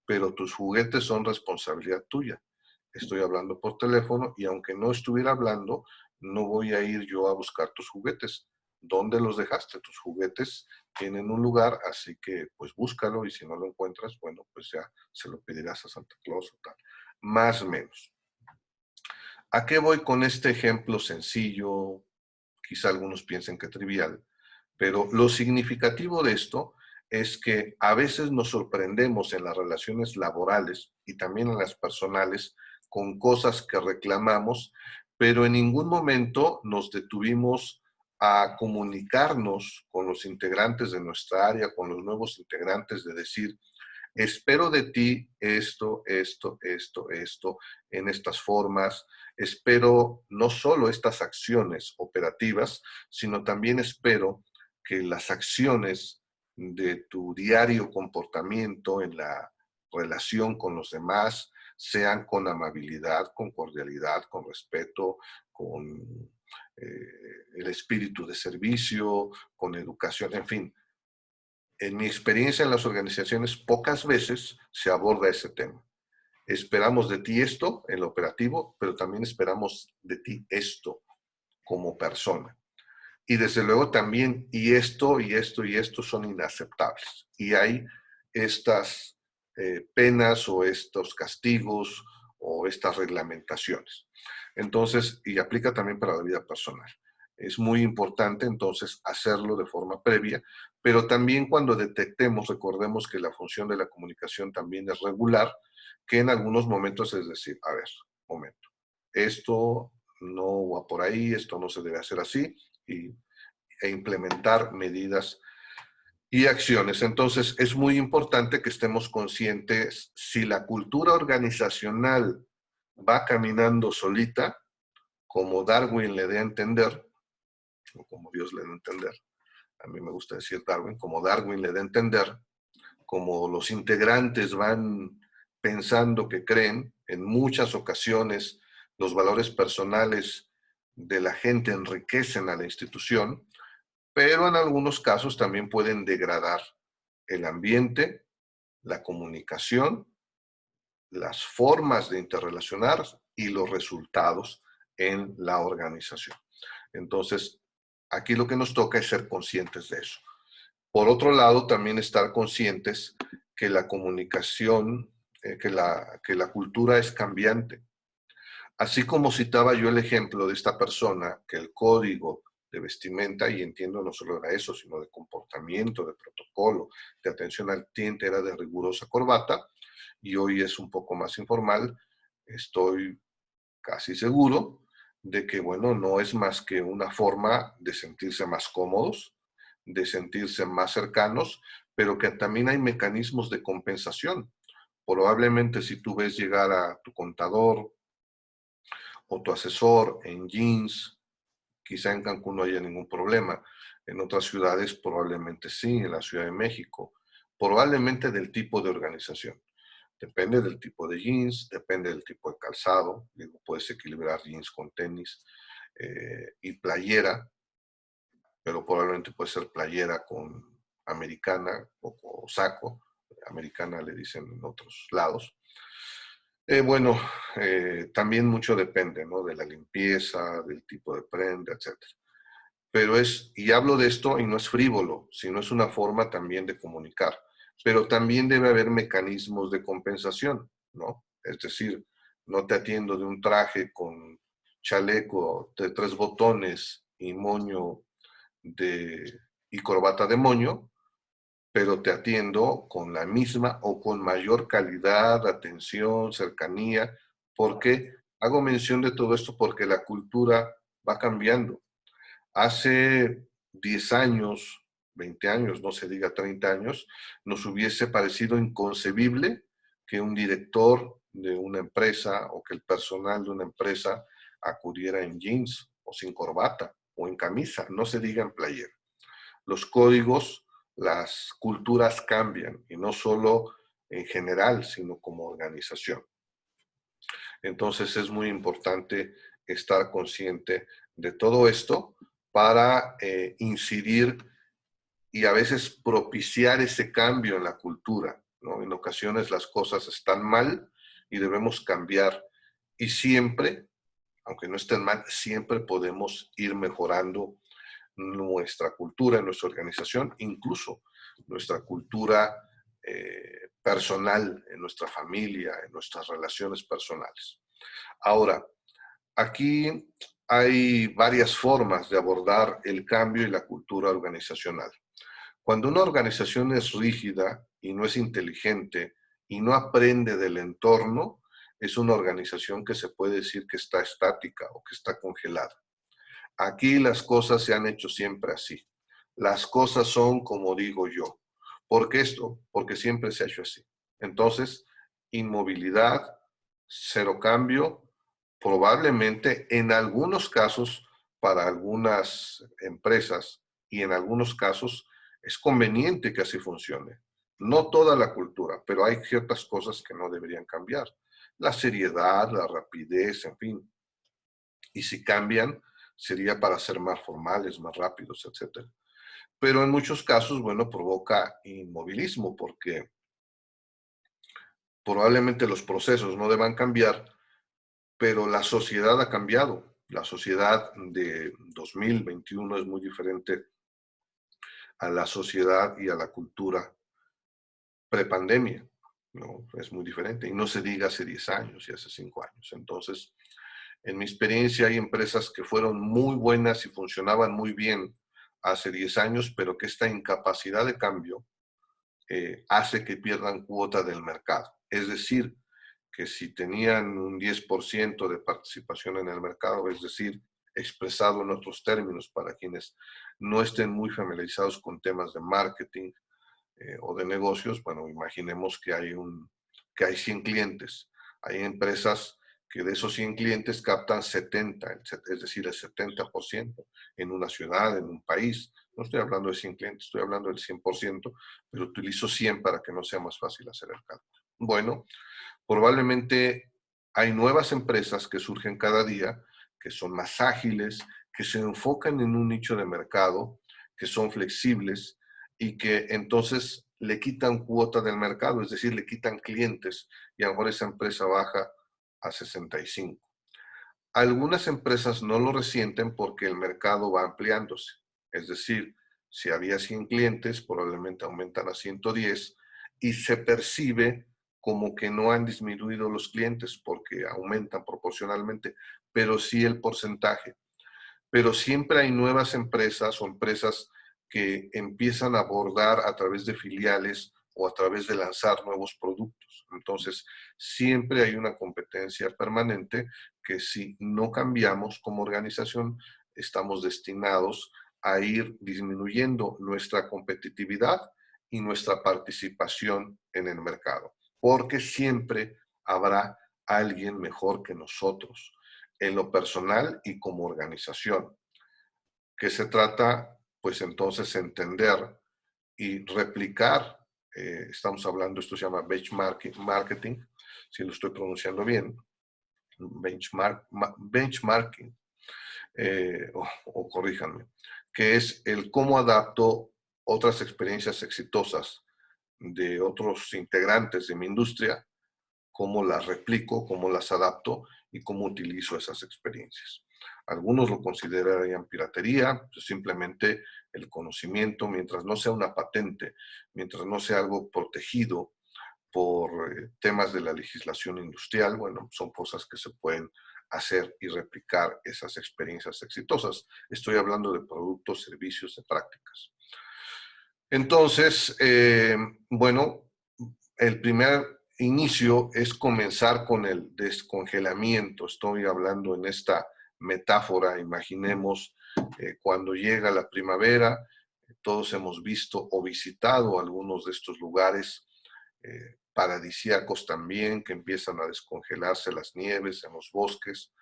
Speaker 1: pero tus juguetes son responsabilidad tuya. Estoy hablando por teléfono y aunque no estuviera hablando, no voy a ir yo a buscar tus juguetes. ¿Dónde los dejaste? Tus juguetes tienen un lugar, así que pues búscalo y si no lo encuentras, bueno, pues ya se lo pedirás a Santa Claus o tal. Más o menos. ¿A qué voy con este ejemplo sencillo? Quizá algunos piensen que trivial, pero lo significativo de esto es que a veces nos sorprendemos en las relaciones laborales y también en las personales con cosas que reclamamos, pero en ningún momento nos detuvimos a comunicarnos con los integrantes de nuestra área, con los nuevos integrantes, de decir, espero de ti esto, en estas formas. Espero no solo estas acciones operativas, sino también espero que las acciones de tu diario comportamiento en la relación con los demás sean con amabilidad, con cordialidad, con respeto, con el espíritu de servicio, con educación, en fin. En mi experiencia en las organizaciones, pocas veces se aborda ese tema. Esperamos de ti esto en lo operativo, pero también esperamos de ti esto como persona. Y desde luego también, y esto, y esto, y esto son inaceptables. Y hay estas penas o estos castigos o estas reglamentaciones. Entonces, y aplica también para la vida personal. Es muy importante entonces hacerlo de forma previa, pero también cuando detectemos, recordemos que la función de la comunicación también es regular, que en algunos momentos es decir, a ver, momento, esto no va por ahí, esto no se debe hacer así, e implementar medidas y acciones. Entonces, es muy importante que estemos conscientes si la cultura organizacional va caminando solita, como Darwin le dé a entender, o como Dios le dé a entender, a mí me gusta decir Darwin, como Darwin le dé a entender, como los integrantes van pensando que creen, en muchas ocasiones los valores personales de la gente enriquecen a la institución, pero en algunos casos también pueden degradar el ambiente, la comunicación, las formas de interrelacionar y los resultados en la organización. Entonces, aquí lo que nos toca es ser conscientes de eso. Por otro lado, también estar conscientes que la comunicación, que la cultura es cambiante. Así como citaba yo el ejemplo de esta persona, que el código de vestimenta, y entiendo no solo era eso, sino de comportamiento, de protocolo, de atención al cliente, era de rigurosa corbata, y hoy es un poco más informal, estoy casi seguro de que, bueno, no es más que una forma de sentirse más cómodos, de sentirse más cercanos, pero que también hay mecanismos de compensación. Probablemente si tú ves llegar a tu contador o tu asesor en jeans, quizá en Cancún no haya ningún problema. En otras ciudades probablemente sí, en la Ciudad de México. Probablemente del tipo de organización. Depende del tipo de jeans, depende del tipo de calzado. Digo, puedes equilibrar jeans con tenis y playera, pero probablemente puede ser playera con americana o saco. Americana le dicen en otros lados. Bueno, también mucho depende, ¿no? De la limpieza, del tipo de prenda, etc. Pero y hablo de esto y no es frívolo, sino es una forma también de comunicar. Pero también debe haber mecanismos de compensación, ¿no? Es decir, no te atiendo de un traje con chaleco de 3 botones y moño y corbata de moño, pero te atiendo con la misma o con mayor calidad, atención, cercanía, porque hago mención de todo esto porque la cultura va cambiando. Hace 10 años, 20 años, no se diga 30 años, nos hubiese parecido inconcebible que un director de una empresa o que el personal de una empresa acudiera en jeans o sin corbata o en camisa, no se diga en playera. Los códigos, las culturas cambian y no solo en general, sino como organización. Entonces es muy importante estar consciente de todo esto para incidir y a veces propiciar ese cambio en la cultura, ¿no? En ocasiones las cosas están mal y debemos cambiar. Y siempre, aunque no estén mal, siempre podemos ir mejorando nuestra cultura, nuestra organización, incluso nuestra cultura personal, en nuestra familia, en nuestras relaciones personales. Ahora, aquí hay varias formas de abordar el cambio y la cultura organizacional. Cuando una organización es rígida y no es inteligente y no aprende del entorno, es una organización que se puede decir que está estática o que está congelada. Aquí las cosas se han hecho siempre así. Las cosas son como digo yo. ¿Por qué esto? Porque siempre se ha hecho así. Entonces, inmovilidad, cero cambio, probablemente en algunos casos para algunas empresas y en algunos casos es conveniente que así funcione. No toda la cultura, pero hay ciertas cosas que no deberían cambiar. La seriedad, la rapidez, en fin. Y si cambian, sería para ser más formales, más rápidos, etc. Pero en muchos casos, bueno, provoca inmovilismo porque probablemente los procesos no deban cambiar, pero la sociedad ha cambiado. La sociedad de 2021 es muy diferente a la sociedad y a la cultura prepandemia, ¿no? Es muy diferente. Y no se diga hace 10 años y hace 5 años. Entonces, en mi experiencia hay empresas que fueron muy buenas y funcionaban muy bien hace 10 años, pero que esta incapacidad de cambio hace que pierdan cuota del mercado. Es decir, que si tenían un 10% de participación en el mercado, es decir, expresado en otros términos para quienes no estén muy familiarizados con temas de marketing o de negocios, bueno, imaginemos que hay 100 clientes. Hay empresas que de esos 100 clientes captan 70, es decir, el 70% en una ciudad, en un país. No estoy hablando de 100 clientes, estoy hablando del 100%, pero utilizo 100 para que no sea más fácil hacer el cálculo. Bueno, probablemente hay nuevas empresas que surgen cada día, que son más ágiles, que se enfocan en un nicho de mercado, que son flexibles y que entonces le quitan cuota del mercado, es decir, le quitan clientes y a lo mejor esa empresa baja a 65. Algunas empresas no lo resienten porque el mercado va ampliándose, es decir, si había 100 clientes, probablemente aumentan a 110 y se percibe como que no han disminuido los clientes porque aumentan proporcionalmente, pero sí el porcentaje. Pero siempre hay nuevas empresas o empresas que empiezan a abordar a través de filiales o a través de lanzar nuevos productos. Entonces, siempre hay una competencia permanente que si no cambiamos como organización, estamos destinados a ir disminuyendo nuestra competitividad y nuestra participación en el mercado, porque siempre habrá alguien mejor que nosotros en lo personal y como organización, que se trata, pues entonces, entender y replicar, estamos hablando, esto se llama benchmarking, marketing, si lo estoy pronunciando bien, benchmarking, o corríjanme, que es el cómo adapto otras experiencias exitosas de otros integrantes de mi industria, cómo las replico, cómo las adapto y cómo utilizo esas experiencias. Algunos lo considerarían piratería, pues simplemente el conocimiento, mientras no sea una patente, mientras no sea algo protegido por temas de la legislación industrial, bueno, son cosas que se pueden hacer y replicar esas experiencias exitosas. Estoy hablando de productos, servicios, de prácticas. Entonces, bueno, el primer inicio es comenzar con el descongelamiento. Estoy hablando en esta metáfora, imaginemos cuando llega la primavera, todos hemos visto o visitado algunos de estos lugares paradisíacos también, que empiezan a descongelarse las nieves en los bosques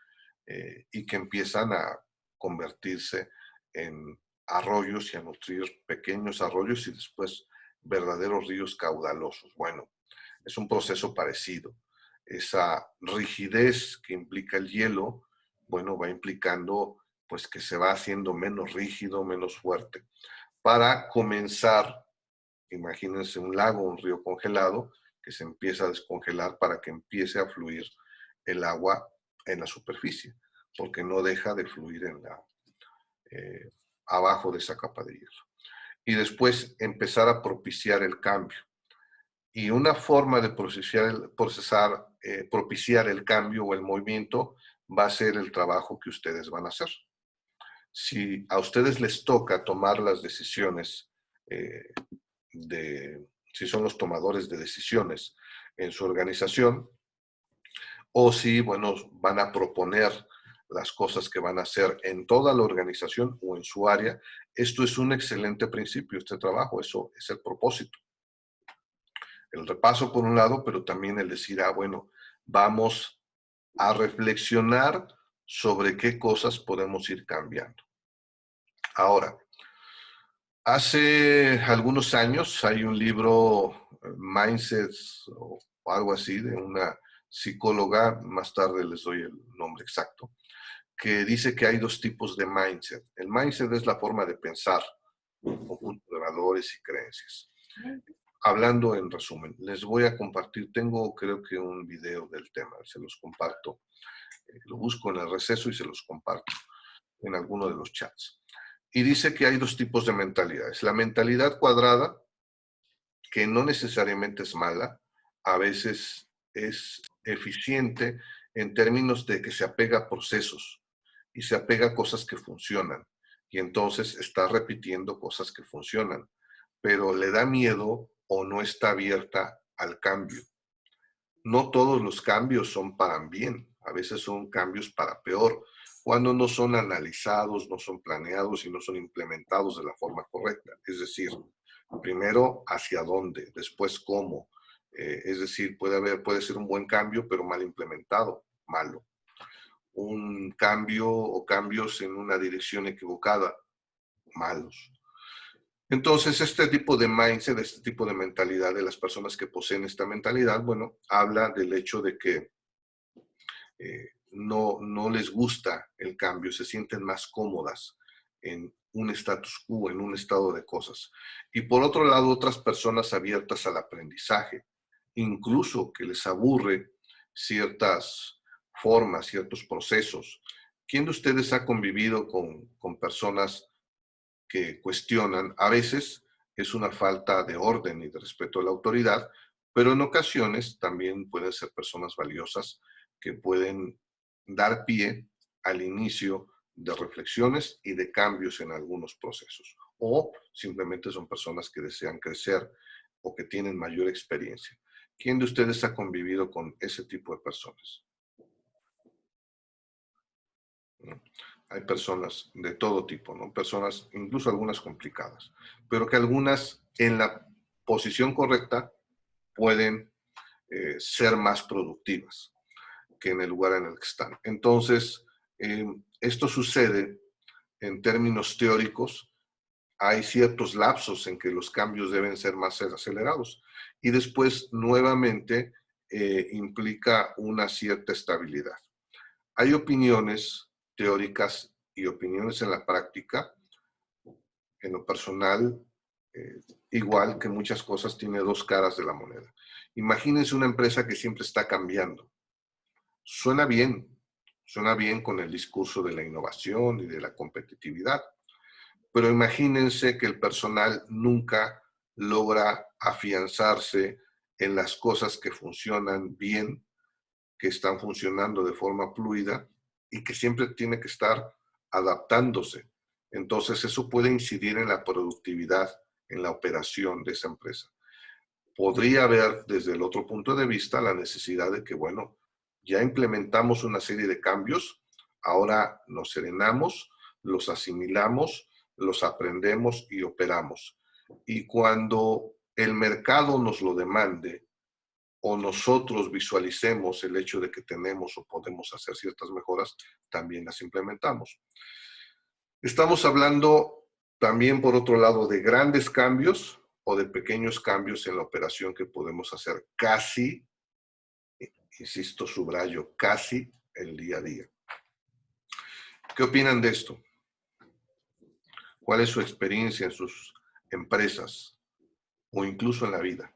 Speaker 1: y que empiezan a convertirse en arroyos y a nutrir pequeños arroyos y después verdaderos ríos caudalosos. Bueno, es un proceso parecido. Esa rigidez que implica el hielo, bueno, va implicando pues que se va haciendo menos rígido, menos fuerte. Para comenzar, imagínense un lago, un río congelado, que se empieza a descongelar para que empiece a fluir el agua en la superficie, porque no deja de fluir abajo de esa capa de hielo. Y después empezar a propiciar el cambio. Y una forma de propiciar el cambio o el movimiento va a ser el trabajo que ustedes van a hacer. Si a ustedes les toca tomar las decisiones, si son los tomadores de decisiones en su organización, o si, bueno, van a proponer las cosas que van a hacer en toda la organización o en su área, esto es un excelente principio, este trabajo, eso es el propósito. El repaso por un lado, pero también el decir, bueno, vamos a reflexionar sobre qué cosas podemos ir cambiando. Ahora, hace algunos años hay un libro, Mindsets o algo así, de una psicóloga, más tarde les doy el nombre exacto, que dice que hay dos tipos de mindset. El mindset es la forma de pensar, conjunto de valores y creencias. Hablando en resumen, les voy a compartir, tengo creo que un video del tema, se los comparto. Lo busco en el receso y se los comparto en alguno de los chats. Y dice que hay dos tipos de mentalidades. La mentalidad cuadrada, que no necesariamente es mala, a veces es eficiente en términos de que se apega a procesos y se apega a cosas que funcionan. Y entonces está repitiendo cosas que funcionan, pero le da miedo o no está abierta al cambio. No todos los cambios son para bien, a veces son cambios para peor, cuando no son analizados, no son planeados y no son implementados de la forma correcta. Es decir, primero hacia dónde, después cómo. Es decir, puede ser un buen cambio, pero mal implementado, malo. Un cambio o cambios en una dirección equivocada, malos. Entonces, este tipo de mindset, este tipo de mentalidad de las personas que poseen esta mentalidad, bueno, habla del hecho de que no les gusta el cambio, se sienten más cómodas en un status quo, en un estado de cosas. Y por otro lado, otras personas abiertas al aprendizaje, incluso que les aburre ciertas formas, ciertos procesos. ¿Quién de ustedes ha convivido con personas que cuestionan? A veces es una falta de orden y de respeto a la autoridad, pero en ocasiones también pueden ser personas valiosas que pueden dar pie al inicio de reflexiones y de cambios en algunos procesos. O simplemente son personas que desean crecer o que tienen mayor experiencia. ¿Quién de ustedes ha convivido con ese tipo de personas? ¿No? Hay personas de todo tipo, ¿no? Personas, incluso algunas complicadas, pero que algunas en la posición correcta pueden ser más productivas que en el lugar en el que están. Entonces, esto sucede en términos teóricos. Hay ciertos lapsos en que los cambios deben ser más acelerados y después nuevamente implica una cierta estabilidad. Hay opiniones teóricas y opiniones en la práctica. En lo personal, igual que muchas cosas, tiene dos caras de la moneda. Imagínense una empresa que siempre está cambiando. Suena bien con el discurso de la innovación y de la competitividad, pero imagínense que el personal nunca logra afianzarse en las cosas que funcionan bien, que están funcionando de forma fluida y que siempre tiene que estar adaptándose. Entonces eso puede incidir en la productividad, en la operación de esa empresa. Podría haber desde el otro punto de vista la necesidad de que, bueno, ya implementamos una serie de cambios, ahora nos serenamos, los asimilamos, los aprendemos y operamos. Y cuando el mercado nos lo demande o nosotros visualicemos el hecho de que tenemos o podemos hacer ciertas mejoras, también las implementamos. Estamos hablando también, por otro lado, de grandes cambios o de pequeños cambios en la operación que podemos hacer casi, insisto, subrayo, casi el día a día. ¿Qué opinan de esto? ¿Cuál es su experiencia en sus empresas o incluso en la vida?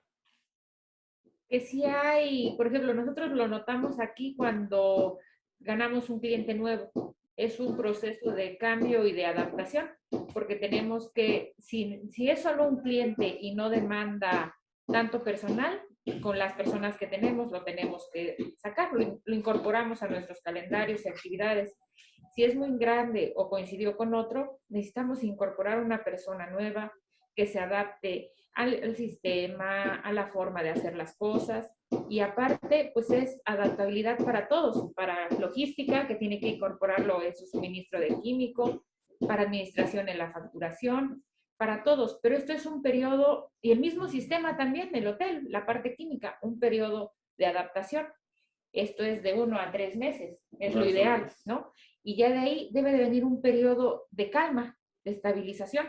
Speaker 3: Que sí hay, por ejemplo, nosotros lo notamos aquí cuando ganamos un cliente nuevo. Es un proceso de cambio y de adaptación, porque tenemos que, si es solo un cliente y no demanda tanto personal, con las personas que tenemos lo tenemos que sacar, lo incorporamos a nuestros calendarios y actividades. Si es muy grande o coincidió con otro, necesitamos incorporar una persona nueva que se adapte al sistema, a la forma de hacer las cosas. Y aparte, pues es adaptabilidad para todos, para logística, que tiene que incorporarlo en su suministro de químico, para administración en la facturación, para todos. Pero esto es un periodo, y el mismo sistema también, el hotel, la parte química, un periodo de adaptación. Esto es de 1 a 3 meses, es lo ideal, ¿no? Y ya de ahí debe de venir un periodo de calma, de estabilización,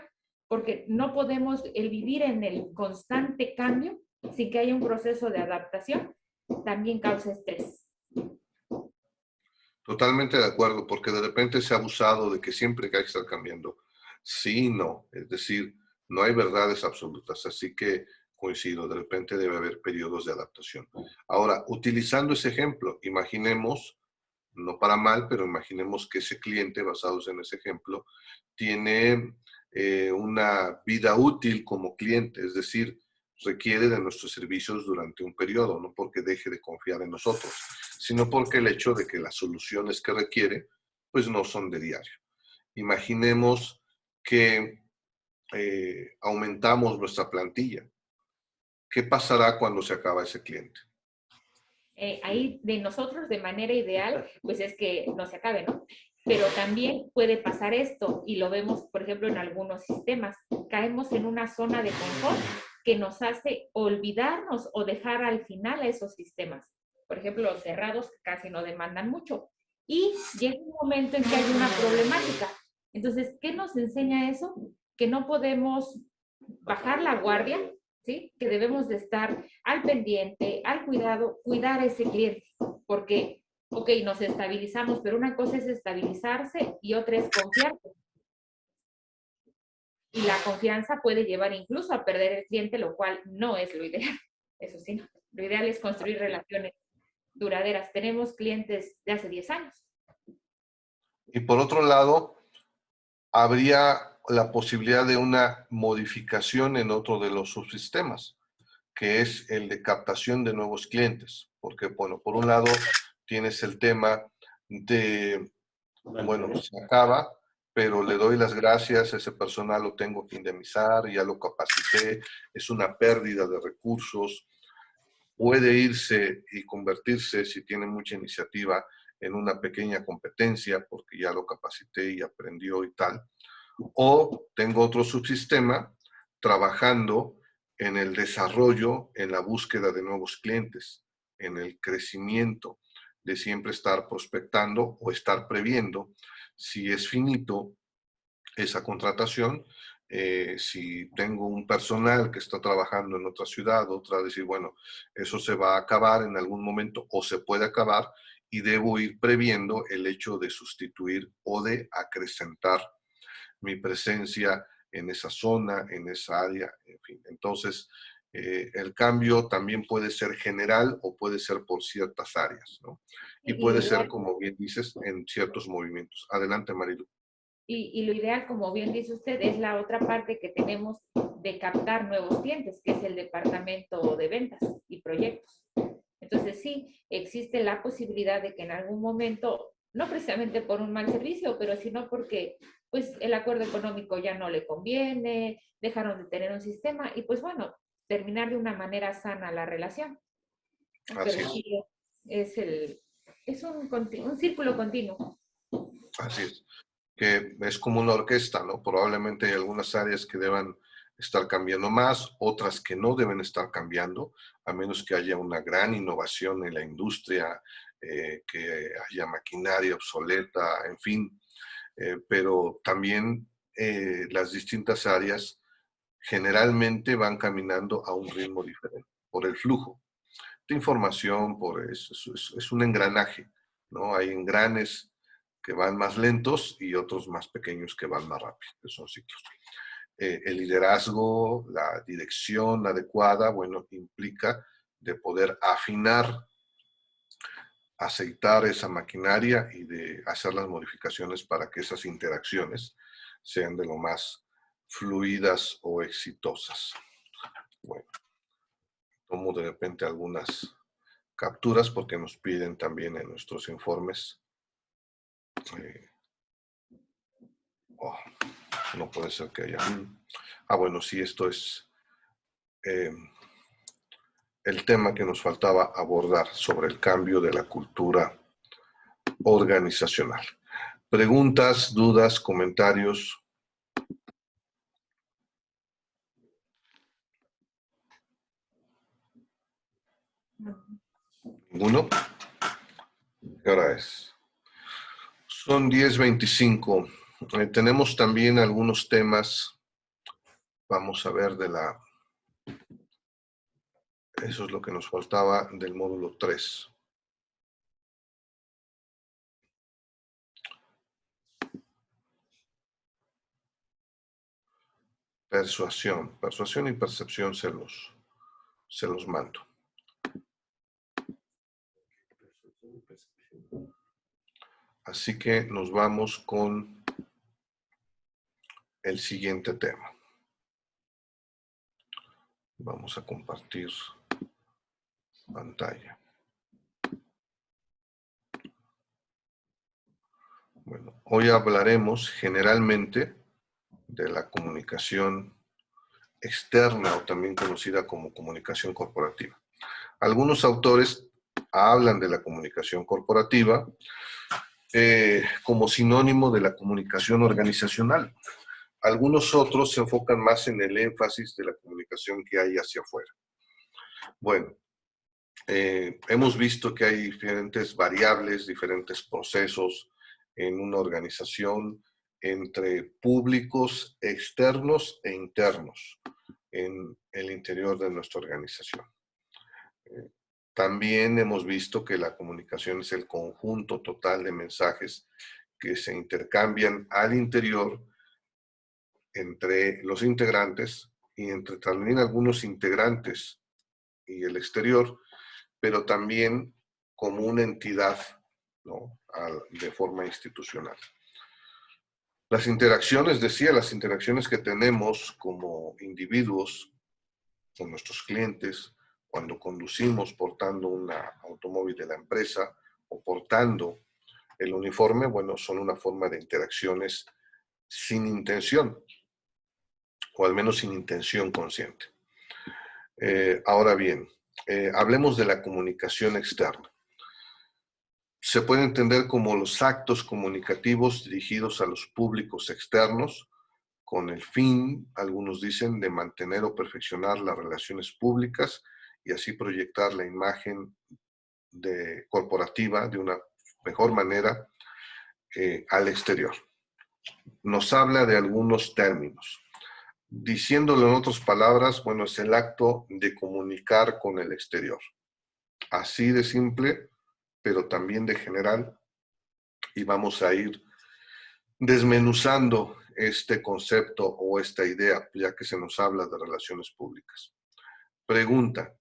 Speaker 3: porque no podemos el vivir en el constante cambio sin que haya un proceso de adaptación, también causa estrés.
Speaker 1: Totalmente de acuerdo, porque de repente se ha abusado de que siempre que hay que estar cambiando. Sí, no. Es decir, no hay verdades absolutas, así que coincido, de repente debe haber periodos de adaptación. Ahora, utilizando ese ejemplo, imaginemos, no para mal, pero imaginemos que ese cliente, basados en ese ejemplo, tiene una vida útil como cliente, es decir, requiere de nuestros servicios durante un periodo, no porque deje de confiar en nosotros, sino porque el hecho de que las soluciones que requiere, pues no son de diario. Imaginemos que aumentamos nuestra plantilla. ¿Qué pasará cuando se acaba ese cliente?
Speaker 3: Ahí de nosotros de manera ideal, pues es que no se acabe, ¿no? Pero también puede pasar esto, y lo vemos, por ejemplo, en algunos sistemas. Caemos en una zona de confort que nos hace olvidarnos o dejar al final a esos sistemas. Por ejemplo, los cerrados casi no demandan mucho. Y llega un momento en que hay una problemática. Entonces, ¿qué nos enseña eso? Que no podemos bajar la guardia, ¿sí? Que debemos de estar al pendiente, al cuidado, cuidar a ese cliente, porque, ok, nos estabilizamos, pero una cosa es estabilizarse y otra es confiar. Y la confianza puede llevar incluso a perder el cliente, lo cual no es lo ideal. Eso sí, lo ideal es construir relaciones duraderas. Tenemos clientes de hace 10 años.
Speaker 1: Y por otro lado, habría la posibilidad de una modificación en otro de los subsistemas, que es el de captación de nuevos clientes. Porque, bueno, por un lado tienes el tema de, bueno, se acaba, pero le doy las gracias, ese personal lo tengo que indemnizar, ya lo capacité, es una pérdida de recursos, puede irse y convertirse, si tiene mucha iniciativa, en una pequeña competencia, porque ya lo capacité y aprendió y tal. O tengo otro subsistema trabajando en el desarrollo, en la búsqueda de nuevos clientes, en el crecimiento, de siempre estar prospectando o estar previendo si es finito esa contratación. Si tengo un personal que está trabajando en otra ciudad, otra decir, bueno, eso se va a acabar en algún momento o se puede acabar y debo ir previendo el hecho de sustituir o de acrecentar mi presencia en esa zona, en esa área, en fin. Entonces, el cambio también puede ser general o puede ser por ciertas áreas, ¿no? Y
Speaker 3: Y lo
Speaker 1: puede ser,
Speaker 3: ideal,
Speaker 1: como bien dices, en ciertos movimientos. Adelante, Marilu.
Speaker 3: y lo ideal, como bien dice usted, es la otra parte que tenemos de captar nuevos clientes, que es el departamento de ventas y proyectos. Entonces, sí, existe la posibilidad de que en algún momento, no precisamente por un mal servicio, pero sino porque pues el acuerdo económico ya no le conviene, dejaron de tener un sistema y pues bueno, terminar de una manera sana la relación.
Speaker 1: Así
Speaker 3: Pero
Speaker 1: es.
Speaker 3: sí, es un círculo continuo.
Speaker 1: Así es. Que es como una orquesta, ¿no? Probablemente hay algunas áreas que deban estar cambiando más, otras que no deben estar cambiando, a menos que haya una gran innovación en la industria, que haya maquinaria obsoleta, en fin. Pero también las distintas áreas generalmente van caminando a un ritmo diferente, por el flujo de información, es un engranaje, ¿no? Hay engranes que van más lentos y otros más pequeños que van más rápido, que son ciclos. El liderazgo, la dirección adecuada, bueno, implica de poder afinar, aceitar esa maquinaria y de hacer las modificaciones para que esas interacciones sean de lo más fluidas o exitosas. Bueno, tomo de repente algunas capturas porque nos piden también en nuestros informes. Oh, no puede ser que haya. Bueno, sí, esto es el tema que nos faltaba abordar sobre el cambio de la cultura organizacional. Preguntas, dudas, comentarios. ¿Ninguno? ¿Qué hora es? Son 10:25. Tenemos también algunos temas. Vamos a ver eso es lo que nos faltaba del módulo 3. Persuasión y percepción se los mando. Así que nos vamos con el siguiente tema. Vamos a compartir pantalla. Bueno, hoy hablaremos generalmente de la comunicación externa o también conocida como comunicación corporativa. Algunos autores hablan de la comunicación corporativa como sinónimo de la comunicación organizacional. Algunos otros se enfocan más en el énfasis de la comunicación que hay hacia afuera. Bueno, hemos visto que hay diferentes variables, diferentes procesos en una organización entre públicos externos e internos en el interior de nuestra organización. También hemos visto que la comunicación es el conjunto total de mensajes que se intercambian al interior entre los integrantes y entre también algunos integrantes y el exterior, pero también como una entidad, ¿no?, de forma institucional. Las interacciones, decía, las interacciones que tenemos como individuos con nuestros clientes, cuando conducimos portando un automóvil de la empresa o portando el uniforme, bueno, son una forma de interacciones sin intención, o al menos sin intención consciente. Ahora bien, hablemos de la comunicación externa. Se puede entender como los actos comunicativos dirigidos a los públicos externos, con el fin, algunos dicen, de mantener o perfeccionar las relaciones públicas y así proyectar la imagen corporativa de una mejor manera al exterior. Nos habla de algunos términos. Diciéndolo en otras palabras, bueno, es el acto de comunicar con el exterior. Así de simple, pero también de general, y vamos a ir desmenuzando este concepto o esta idea, ya que se nos habla de relaciones públicas. Pregunta: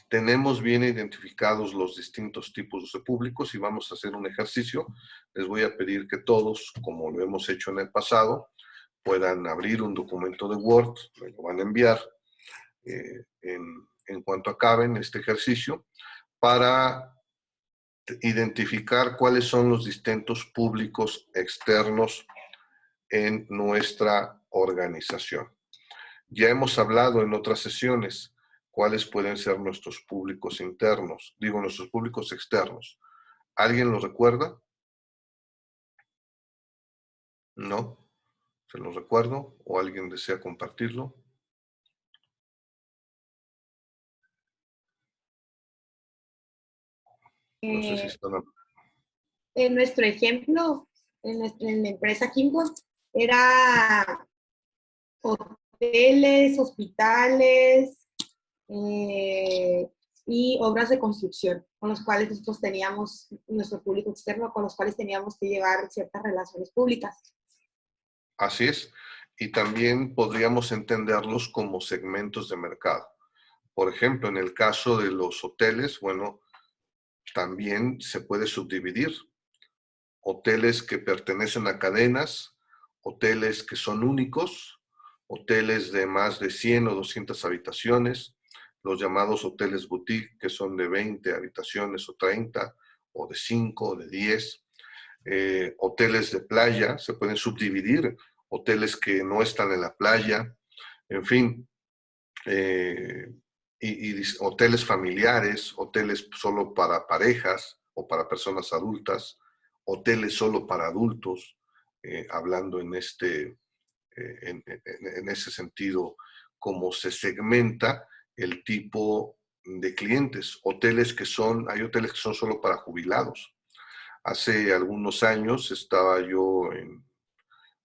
Speaker 1: ¿tenemos bien identificados los distintos tipos de públicos? Y vamos a hacer un ejercicio. Les voy a pedir que todos, como lo hemos hecho en el pasado, puedan abrir un documento de Word, me lo van a enviar en cuanto acaben este ejercicio, para identificar cuáles son los distintos públicos externos en nuestra organización. Ya hemos hablado en otras sesiones cuáles pueden ser nuestros públicos internos, digo, nuestros públicos externos. ¿Alguien lo recuerda? ¿No? ¿Se lo recuerdo? ¿O alguien desea compartirlo? No sé si están...
Speaker 5: En nuestro ejemplo, en la empresa Kimbo, era hoteles, hospitales y obras de construcción, con los cuales nosotros teníamos nuestro público externo, con los cuales teníamos que llevar ciertas relaciones públicas.
Speaker 1: Así es. Y también podríamos entenderlos como segmentos de mercado. Por ejemplo, en el caso de los hoteles, bueno, también se puede subdividir. Hoteles que pertenecen a cadenas, hoteles que son únicos, hoteles de más de 100 o 200 habitaciones, los llamados hoteles boutique, que son de 20 habitaciones o 30, o de 5 o de 10. Hoteles de playa, se pueden subdividir, hoteles que no están en la playa, en fin, y hoteles familiares, hoteles solo para parejas o para personas adultas, hoteles solo para adultos, hablando en ese sentido, cómo se segmenta el tipo de clientes. Hay hoteles que son solo para jubilados. Hace algunos años estaba yo en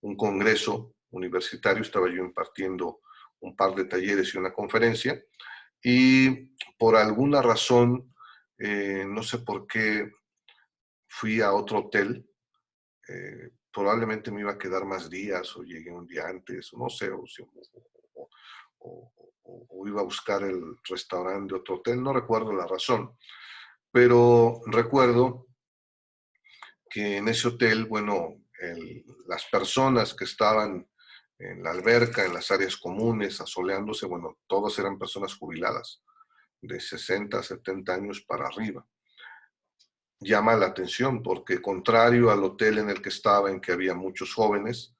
Speaker 1: un congreso universitario, estaba yo impartiendo un par de talleres y una conferencia, y por alguna razón, no sé por qué, fui a otro hotel probablemente me iba a quedar más días o llegué un día antes, no sé, o iba a buscar el restaurante de otro hotel, no recuerdo la razón, pero recuerdo que en ese hotel, bueno, las personas que estaban en la alberca, en las áreas comunes, asoleándose, bueno, todas eran personas jubiladas, de 60, 70 años para arriba. Llama la atención porque contrario al hotel en el que estaba, en que había muchos jóvenes,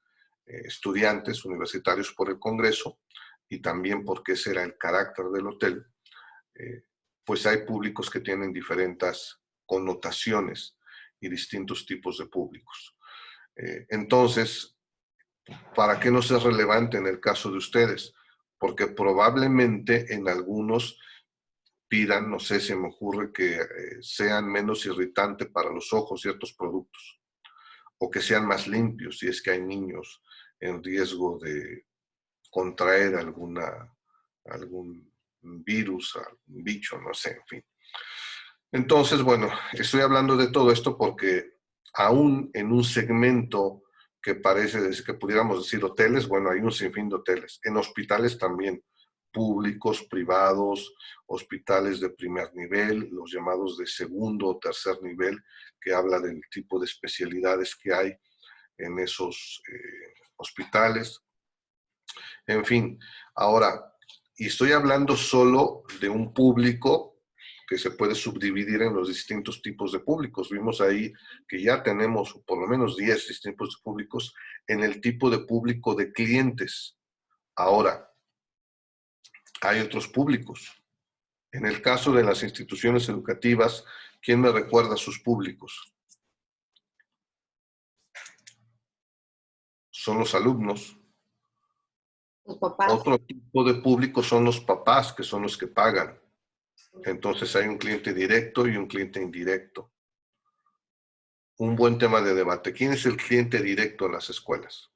Speaker 1: estudiantes universitarios por el Congreso, y también porque ese era el carácter del hotel, pues hay públicos que tienen diferentes connotaciones y distintos tipos de públicos. Entonces, ¿para qué no es relevante en el caso de ustedes? Porque probablemente en algunos pidan, no sé, se me ocurre que sean menos irritantes para los ojos ciertos productos, o que sean más limpios si es que hay niños en riesgo de contraer algún virus, algún bicho, no sé, en fin. Entonces, bueno, estoy hablando de todo esto porque aún en un segmento que parece que pudiéramos decir hoteles, bueno, hay un sinfín de hoteles. En hospitales también, públicos, privados, hospitales de primer nivel, los llamados de segundo o tercer nivel, que habla del tipo de especialidades que hay en esos hospitales. En fin, ahora, y estoy hablando solo de un público que se puede subdividir en los distintos tipos de públicos. Vimos ahí que ya tenemos por lo menos 10 distintos públicos en el tipo de público de clientes. Ahora, hay otros públicos. En el caso de las instituciones educativas, ¿quién me recuerda sus públicos? Son los alumnos.
Speaker 5: Los papás.
Speaker 1: Otro tipo de público son los papás, que son los que pagan. Entonces hay un cliente directo y un cliente indirecto. Un buen tema de debate. ¿Quién es el cliente directo en las escuelas?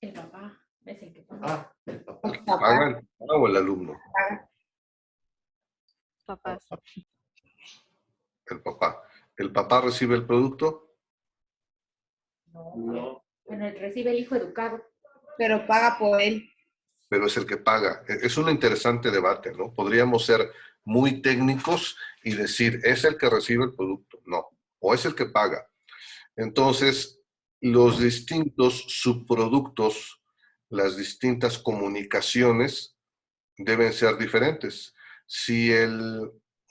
Speaker 3: El papá es el que paga.
Speaker 2: Ah, el papá.
Speaker 1: ¿El que paga, el papá o el alumno?
Speaker 6: Papás.
Speaker 1: El papá. ¿El papá recibe el producto?
Speaker 3: No.
Speaker 2: No.
Speaker 3: Bueno, recibe el hijo educado.
Speaker 5: Pero paga por él.
Speaker 1: Pero es el que paga. Es un interesante debate, ¿no? Podríamos ser muy técnicos y decir, ¿es el que recibe el producto? No. O es el que paga. Entonces, los distintos subproductos, las distintas comunicaciones deben ser diferentes. Si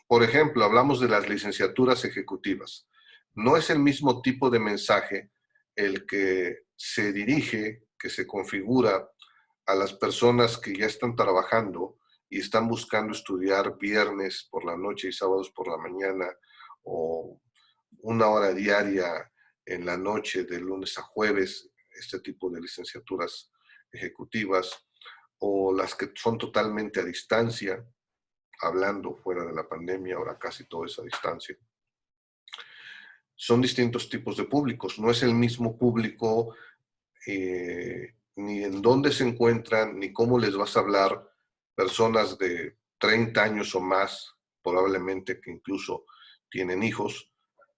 Speaker 1: por ejemplo, hablamos de las licenciaturas ejecutivas, no es el mismo tipo de mensaje el que se dirige, que se configura a las personas que ya están trabajando y están buscando estudiar viernes por la noche y sábados por la mañana, o una hora diaria en la noche de lunes a jueves, este tipo de licenciaturas ejecutivas, o las que son totalmente a distancia, hablando fuera de la pandemia, ahora casi todo es a distancia. Son distintos tipos de públicos, no es el mismo público ni en dónde se encuentran, ni cómo les vas a hablar personas de 30 años o más, probablemente que incluso tienen hijos,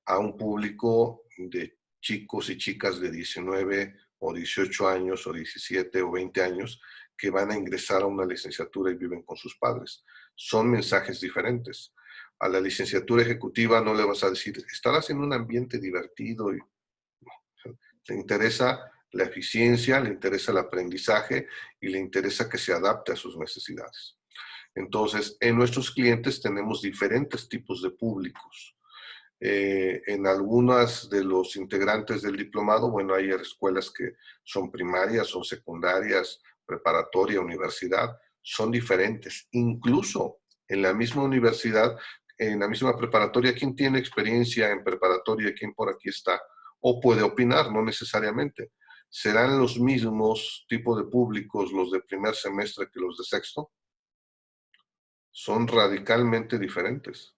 Speaker 1: a un público de chicos y chicas de 19 o 18 años o 17 o 20 años que van a ingresar a una licenciatura y viven con sus padres. Son mensajes diferentes. A la licenciatura ejecutiva no le vas a decir, estarás en un ambiente divertido. Le interesa la eficiencia, le interesa el aprendizaje y le interesa que se adapte a sus necesidades. Entonces, en nuestros clientes tenemos diferentes tipos de públicos. En algunas de los integrantes del diplomado, bueno, hay escuelas que son primarias, son secundarias, preparatoria, universidad, son diferentes. Incluso en la misma universidad, en la misma preparatoria, ¿quién tiene experiencia en preparatoria? ¿Quién por aquí está? O puede opinar, no necesariamente. ¿Serán los mismos tipos de públicos los de primer semestre que los de sexto? Son radicalmente diferentes.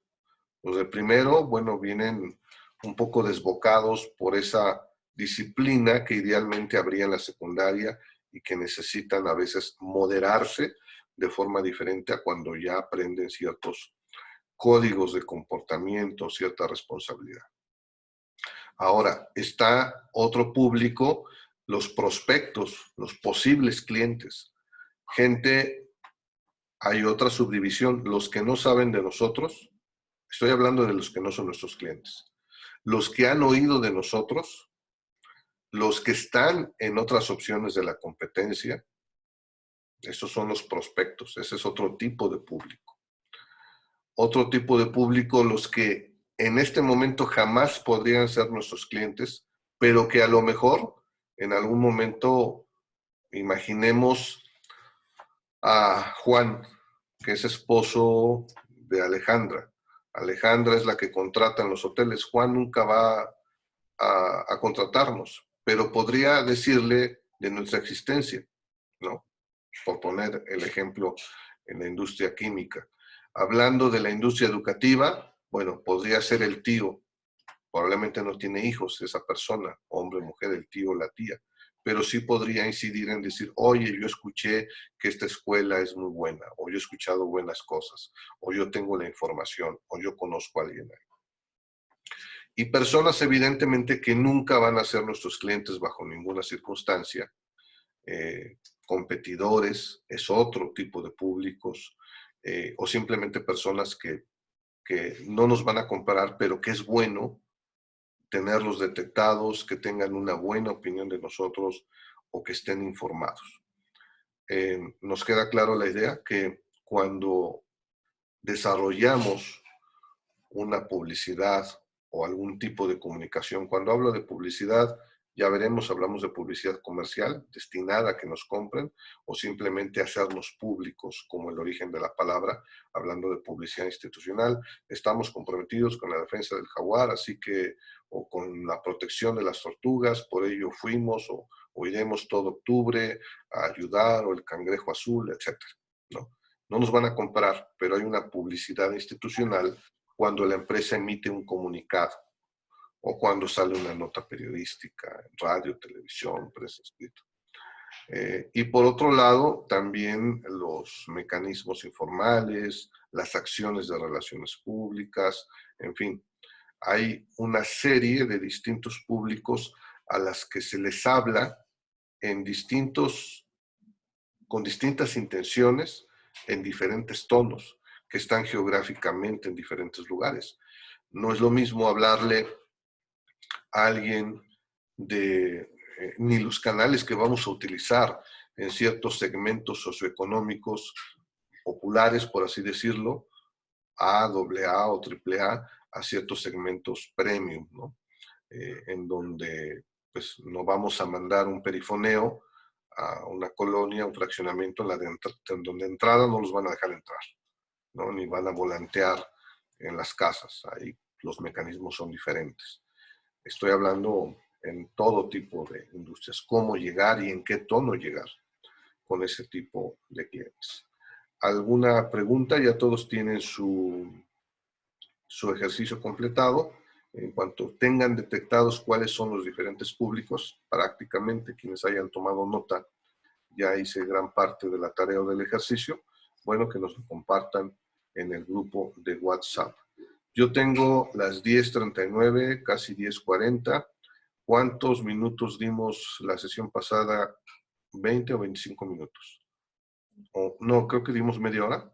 Speaker 1: Los de primero, bueno, vienen un poco desbocados por esa disciplina que idealmente habría en la secundaria y que necesitan a veces moderarse de forma diferente a cuando ya aprenden ciertos códigos de comportamiento, cierta responsabilidad. Ahora, está otro público, los prospectos, los posibles clientes. Gente, hay otra subdivisión, los que no saben de nosotros, estoy hablando de los que no son nuestros clientes. Los que han oído de nosotros, los que están en otras opciones de la competencia, esos son los prospectos, ese es otro tipo de público. Otro tipo de público, los que en este momento jamás podrían ser nuestros clientes, pero que a lo mejor en algún momento, imaginemos a Juan, que es esposo de Alejandra. Alejandra es la que contrata en los hoteles. Juan nunca va a contratarnos, pero podría decirle de nuestra existencia, ¿no? Por poner el ejemplo en la industria química. Hablando de la industria educativa, bueno, podría ser el tío. Probablemente no tiene hijos esa persona, hombre, mujer, el tío, la tía, pero sí podría incidir en decir, oye, yo escuché que esta escuela es muy buena, o yo he escuchado buenas cosas, o yo tengo la información, o yo conozco a alguien ahí. Y personas evidentemente que nunca van a ser nuestros clientes bajo ninguna circunstancia, competidores, es otro tipo de públicos, o simplemente personas que no nos van a comprar, pero que es bueno tenerlos detectados, que tengan una buena opinión de nosotros o que estén informados. Nos queda claro la idea que cuando desarrollamos una publicidad o algún tipo de comunicación, cuando hablo de publicidad, ya veremos, hablamos de publicidad comercial destinada a que nos compren o simplemente hacernos públicos como el origen de la palabra, hablando de publicidad institucional. Estamos comprometidos con la defensa del jaguar, así que, o con la protección de las tortugas, por ello fuimos o iremos todo octubre a ayudar, o el cangrejo azul, etc. No nos van a comprar, pero hay una publicidad institucional cuando la empresa emite un comunicado o cuando sale una nota periodística, en radio, televisión, prensa escrita. Y por otro lado, también los mecanismos informales, las acciones de relaciones públicas, en fin, hay una serie de distintos públicos a las que se les habla con distintas intenciones, en diferentes tonos, que están geográficamente en diferentes lugares. No es lo mismo hablarle a alguien ni los canales que vamos a utilizar en ciertos segmentos socioeconómicos populares, por así decirlo, A, AA o AAA, a ciertos segmentos premium, ¿no? En donde pues no vamos a mandar un perifoneo a una colonia, un fraccionamiento en donde de entrada no los van a dejar entrar, ¿no? Ni van a volantear en las casas. Ahí los mecanismos son diferentes. Estoy hablando en todo tipo de industrias, cómo llegar y en qué tono llegar con ese tipo de clientes. ¿Alguna pregunta? Ya todos tienen su ejercicio completado. En cuanto tengan detectados cuáles son los diferentes públicos, prácticamente quienes hayan tomado nota, ya hice gran parte de la tarea o del ejercicio, bueno, que nos lo compartan en el grupo de WhatsApp. Yo tengo las 10:39, casi 10:40. ¿Cuántos minutos dimos la sesión pasada? ¿20 o 25 minutos? No, creo que dimos media hora.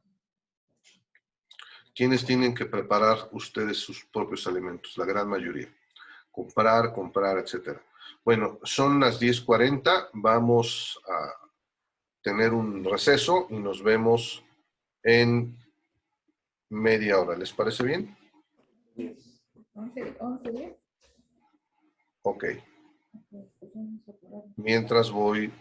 Speaker 1: ¿Quiénes tienen que preparar ustedes sus propios alimentos? La gran mayoría. Comprar, etc. Bueno, son las 10:40. Vamos a tener un receso y nos vemos en media hora. ¿Les parece bien?
Speaker 3: 11:10.
Speaker 1: Ok. Mientras voy